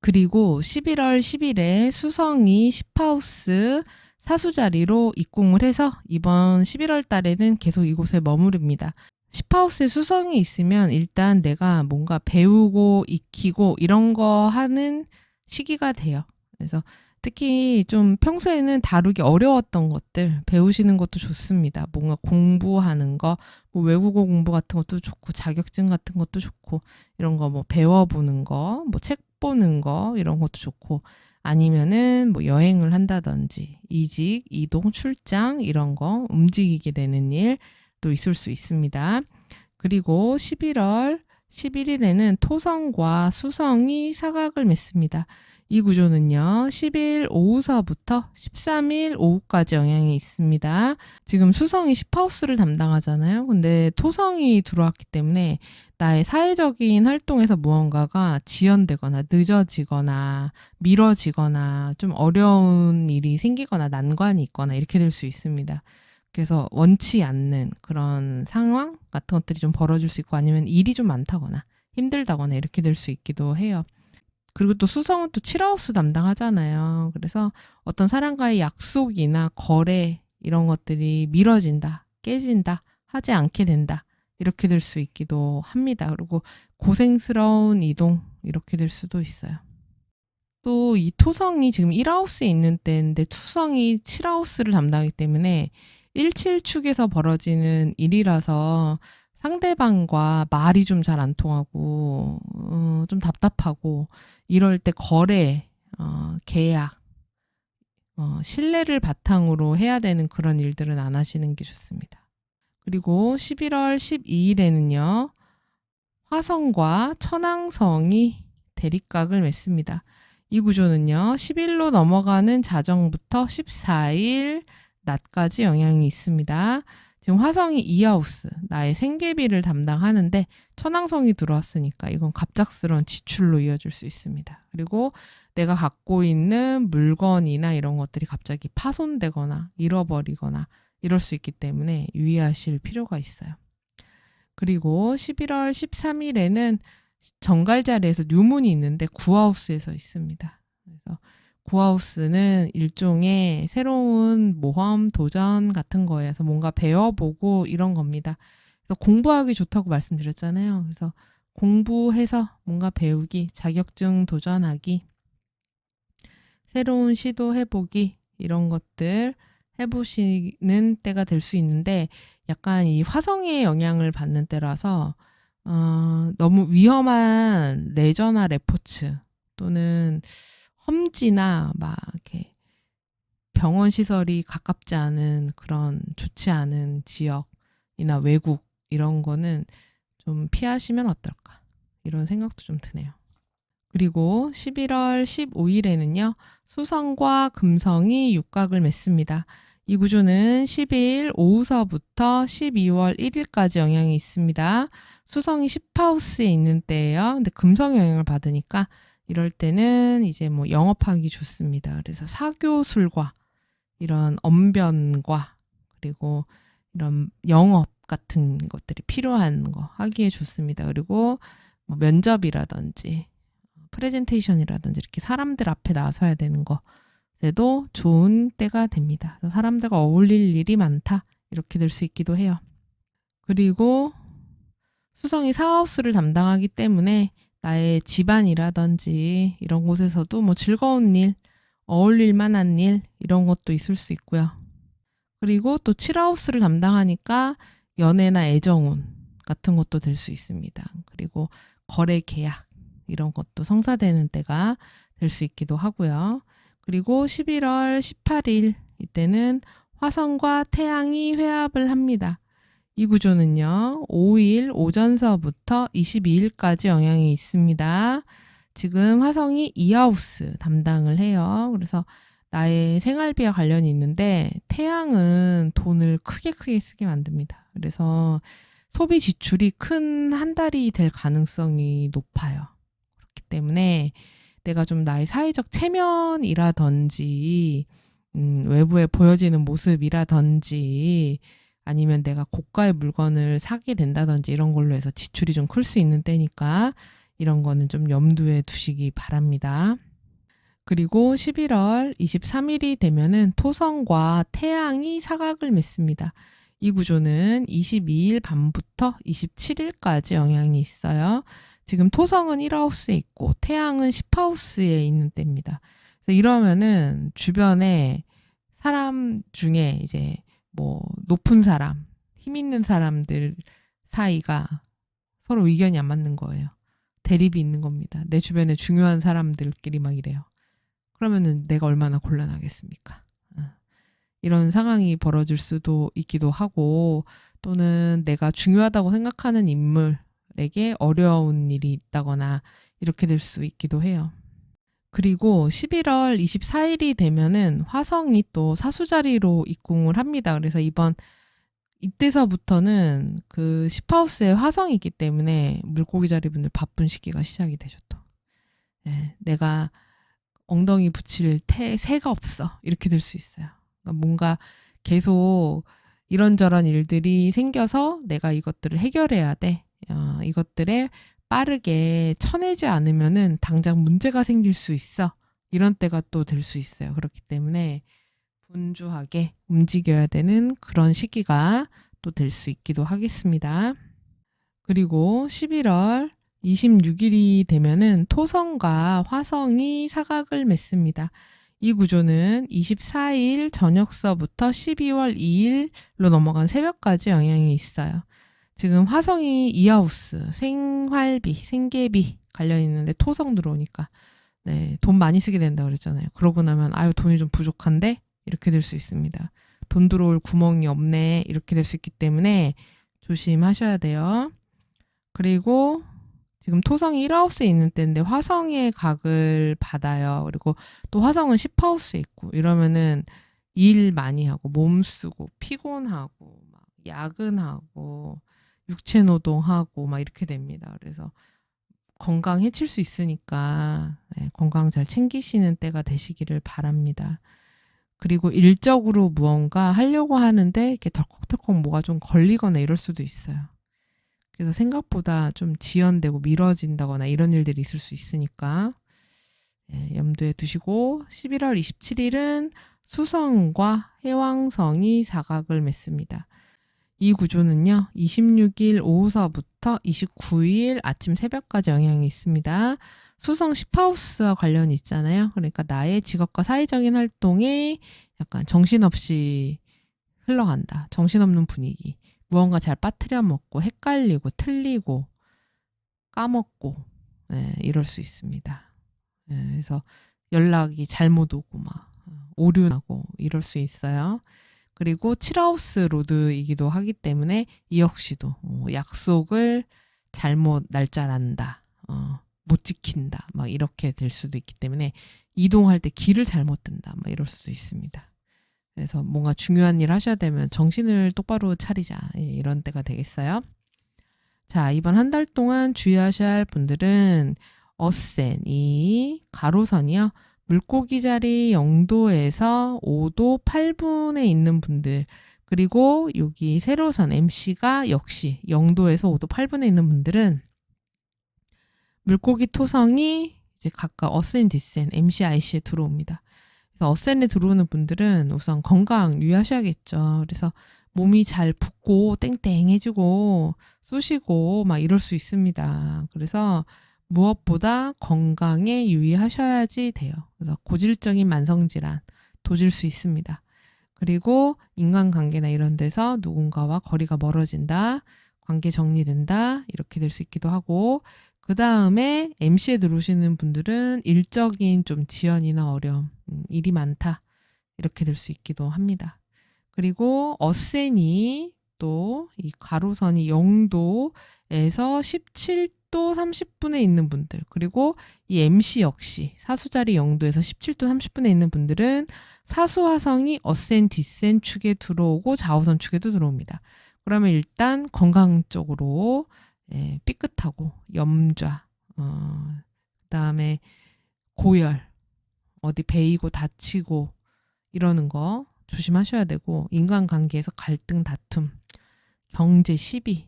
그리고 11월 10일에 수성이 10하우스 사수자리로 입궁을 해서 이번 11월 달에는 계속 이곳에 머무릅니다. 10하우스에 수성이 있으면 일단 내가 뭔가 배우고 익히고 이런 거 하는 시기가 돼요. 그래서 특히 좀 평소에는 다루기 어려웠던 것들 배우시는 것도 좋습니다. 뭔가 공부하는 거, 뭐 외국어 공부 같은 것도 좋고, 자격증 같은 것도 좋고, 이런 거 뭐 배워보는 거, 뭐 책 보는 거, 이런 것도 좋고, 아니면은 뭐 여행을 한다든지, 이직, 이동, 출장, 이런 거 움직이게 되는 일도 있을 수 있습니다. 그리고 11월 11일에는 토성과 수성이 사각을 맺습니다. 이 구조는요, 10일 오후서부터 13일 오후까지 영향이 있습니다. 지금 수성이 10하우스를 담당하잖아요. 근데 토성이 들어왔기 때문에 나의 사회적인 활동에서 무언가가 지연되거나 늦어지거나 미뤄지거나 좀 어려운 일이 생기거나 난관이 있거나 이렇게 될 수 있습니다. 그래서 원치 않는 그런 상황 같은 것들이 좀 벌어질 수 있고, 아니면 일이 좀 많다거나 힘들다거나 이렇게 될 수 있기도 해요. 그리고 또 수성은 또 7하우스 담당하잖아요. 그래서 어떤 사람과의 약속이나 거래 이런 것들이 미뤄진다, 깨진다, 하지 않게 된다, 이렇게 될 수 있기도 합니다. 그리고 고생스러운 이동 이렇게 될 수도 있어요. 또 이 토성이 지금 1하우스에 있는 때인데 투성이 7하우스를 담당하기 때문에 일칠축에서 벌어지는 일이라서 상대방과 말이 좀 잘 안 통하고 좀 답답하고, 이럴 때 거래, 계약, 신뢰를 바탕으로 해야 되는 그런 일들은 안 하시는 게 좋습니다. 그리고 11월 12일에는요. 화성과 천왕성이 대립각을 맺습니다. 이 구조는요. 10일로 넘어가는 자정부터 14일 낮까지 영향이 있습니다. 지금 화성이 2하우스, 나의 생계비를 담당하는데 천왕성이 들어왔으니까 이건 갑작스러운 지출로 이어질 수 있습니다. 그리고 내가 갖고 있는 물건이나 이런 것들이 갑자기 파손되거나 잃어버리거나 이럴 수 있기 때문에 유의하실 필요가 있어요. 그리고 11월 13일에는 정갈 자리에서 뉴문이 있는데 9하우스에서 있습니다. 그래서 9하우스는 일종의 새로운 모험, 도전 같은 거에서 뭔가 배워보고 이런 겁니다. 그래서 공부하기 좋다고 말씀드렸잖아요. 그래서 공부해서 뭔가 배우기, 자격증 도전하기, 새로운 시도해보기, 이런 것들 해보시는 때가 될 수 있는데, 약간 이 화성의 영향을 받는 때라서 너무 위험한 레저나 레포츠 또는 험지나 막 이렇게 병원 시설이 가깝지 않은 그런 좋지 않은 지역이나 외국 이런 거는 좀 피하시면 어떨까, 이런 생각도 좀 드네요. 그리고 11월 15일에는요. 수성과 금성이 육각을 맺습니다. 이 구조는 10일 오후서부터 12월 1일까지 영향이 있습니다. 수성이 10하우스에 있는 때예요. 근데 금성의 영향을 받으니까 이럴 때는 이제 뭐 영업하기 좋습니다. 그래서 사교술과 이런 언변과 그리고 이런 영업 같은 것들이 필요한 거 하기에 좋습니다. 그리고 뭐 면접이라든지 프레젠테이션이라든지 이렇게 사람들 앞에 나서야 되는 거에도 좋은 때가 됩니다. 사람들과 어울릴 일이 많다, 이렇게 될 수 있기도 해요. 그리고 수성이 4하우스를 담당하기 때문에 나의 집안이라든지 이런 곳에서도 뭐 즐거운 일, 어울릴 만한 일 이런 것도 있을 수 있고요. 그리고 또 7하우스를 담당하니까 연애나 애정운 같은 것도 될 수 있습니다. 그리고 거래 계약 이런 것도 성사되는 때가 될 수 있기도 하고요. 그리고 11월 18일 이때는 화성과 태양이 회합을 합니다. 이 구조는요. 5일 오전서부터 22일까지 영향이 있습니다. 지금 화성이 2하우스 담당을 해요. 그래서 나의 생활비와 관련이 있는데 태양은 돈을 크게 쓰게 만듭니다. 그래서 소비 지출이 큰 한 달이 될 가능성이 높아요. 그렇기 때문에 내가 좀 나의 사회적 체면이라든지 외부에 보여지는 모습이라든지 아니면 내가 고가의 물건을 사게 된다든지 이런 걸로 해서 지출이 좀 클 수 있는 때니까 이런 거는 좀 염두에 두시기 바랍니다. 그리고 11월 23일이 되면은 토성과 태양이 사각을 맺습니다. 이 구조는 22일 밤부터 27일까지 영향이 있어요. 지금 토성은 1하우스에 있고 태양은 10하우스에 있는 때입니다. 그래서 이러면은 주변에 사람 중에 이제 뭐 높은 사람, 힘 있는 사람들 사이가 서로 의견이 안 맞는 거예요. 대립이 있는 겁니다. 내 주변에 중요한 사람들끼리 막 이래요. 그러면은 내가 얼마나 곤란하겠습니까? 이런 상황이 벌어질 수도 있기도 하고, 또는 내가 중요하다고 생각하는 인물에게 어려운 일이 있다거나 이렇게 될 수 있기도 해요. 그리고 11월 24일이 되면은 화성이 또 사수자리로 입궁을 합니다. 그래서 이때서부터는 그 10하우스에 화성이 있기 때문에 물고기 자리분들 바쁜 시기가 시작이 되죠 또. 내가 엉덩이 붙일 새가 없어. 이렇게 될 수 있어요. 그러니까 뭔가 계속 이런저런 일들이 생겨서 내가 이것들을 해결해야 돼. 이것들에 빠르게 쳐내지 않으면은 당장 문제가 생길 수 있어. 이런 때가 또 될 수 있어요. 그렇기 때문에 분주하게 움직여야 되는 그런 시기가 또 될 수 있기도 하겠습니다. 그리고 11월 26일이 되면은 토성과 화성이 사각을 맺습니다. 이 구조는 24일 저녁서부터 12월 2일로 넘어간 새벽까지 영향이 있어요. 지금 화성이 이하우스, 생활비, 생계비 관련 있는데 토성 들어오니까 돈 많이 쓰게 된다고 그랬잖아요. 그러고 나면 돈이 좀 부족한데 이렇게 될 수 있습니다. 돈 들어올 구멍이 없네 이렇게 될 수 있기 때문에 조심하셔야 돼요. 그리고 지금 토성이 1하우스에 있는 때인데 화성의 각을 받아요. 그리고 또 화성은 10하우스에 있고 이러면은 일 많이 하고 몸 쓰고 피곤하고 막 야근하고 육체 노동하고 막 이렇게 됩니다. 그래서 건강 해칠 수 있으니까 건강 잘 챙기시는 때가 되시기를 바랍니다. 그리고 일적으로 무언가 하려고 하는데 이렇게 덜컥덜컥 뭐가 좀 걸리거나 이럴 수도 있어요. 그래서 생각보다 좀 지연되고 미뤄진다거나 이런 일들이 있을 수 있으니까 염두에 두시고 11월 27일은 수성과 해왕성이 사각을 맺습니다. 이 구조는요. 26일 오후서부터 29일 아침 새벽까지 영향이 있습니다. 수성 10하우스와 관련이 있잖아요. 그러니까 나의 직업과 사회적인 활동에 약간 정신없이 흘러간다. 정신없는 분위기. 무언가 잘 빠뜨려 먹고 헷갈리고 틀리고 까먹고 이럴 수 있습니다. 그래서 연락이 잘못 오고 막 오류나고 이럴 수 있어요. 그리고 7하우스 로드이기도 하기 때문에 이 역시도 약속을 잘못 날짜를 안다. 못 지킨다. 막 이렇게 될 수도 있기 때문에 이동할 때 길을 잘못 든다. 막 이럴 수도 있습니다. 그래서 뭔가 중요한 일 하셔야 되면 정신을 똑바로 차리자. 이런 때가 되겠어요. 자, 이번 한 달 동안 주의하셔야 할 분들은 어센, 이 가로선이요. 물고기 자리 0도에서 5도 8분에 있는 분들, 그리고 여기 세로선 MC가 역시 0도에서 5도 8분에 있는 분들은 물고기 토성이 이제 각각 어센, 디센, MC, IC에 들어옵니다. 그래서 어센에 들어오는 분들은 우선 건강 유의하셔야겠죠. 그래서 몸이 잘 붓고 땡땡해지고 쑤시고 막 이럴 수 있습니다. 그래서 무엇보다 건강에 유의하셔야지 돼요. 그래서 고질적인 만성질환 도질 수 있습니다. 그리고 인간관계나 이런 데서 누군가와 거리가 멀어진다, 관계 정리된다 이렇게 될 수 있기도 하고, 그 다음에 MC에 들어오시는 분들은 일적인 좀 지연이나 어려움, 일이 많다 이렇게 될 수 있기도 합니다. 그리고 어센이 또 이 가로선이 0도에서 17도 30분에 있는 분들, 그리고 이 MC 역시 사수자리 0도에서 17도 30분에 있는 분들은 사수화성이 어센, 디센 축에 들어오고 좌우선 축에도 들어옵니다. 그러면 일단 건강 쪽으로 삐끗하고 염좌, 그다음에 고열, 어디 베이고 다치고 이러는 거 조심하셔야 되고, 인간관계에서 갈등, 다툼, 경제, 시비,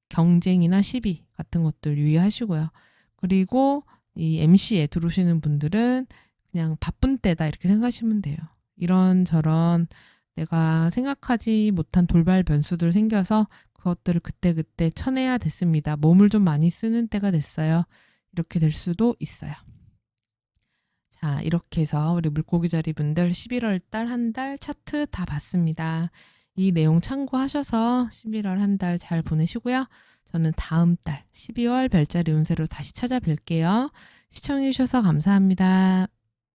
경쟁이나 시비 같은 것들 유의하시고요. 그리고 이 MC에 들어오시는 분들은 그냥 바쁜 때다 이렇게 생각하시면 돼요. 이런저런 내가 생각하지 못한 돌발 변수들 생겨서 그것들을 그때그때 쳐내야 됐습니다. 몸을 좀 많이 쓰는 때가 됐어요. 이렇게 될 수도 있어요. 자, 이렇게 해서 우리 물고기자리 분들 11월 달 한 달 차트 다 봤습니다. 이 내용 참고하셔서 11월 한 달 잘 보내시고요. 저는 다음 달 12월 별자리 운세로 다시 찾아뵐게요. 시청해주셔서 감사합니다.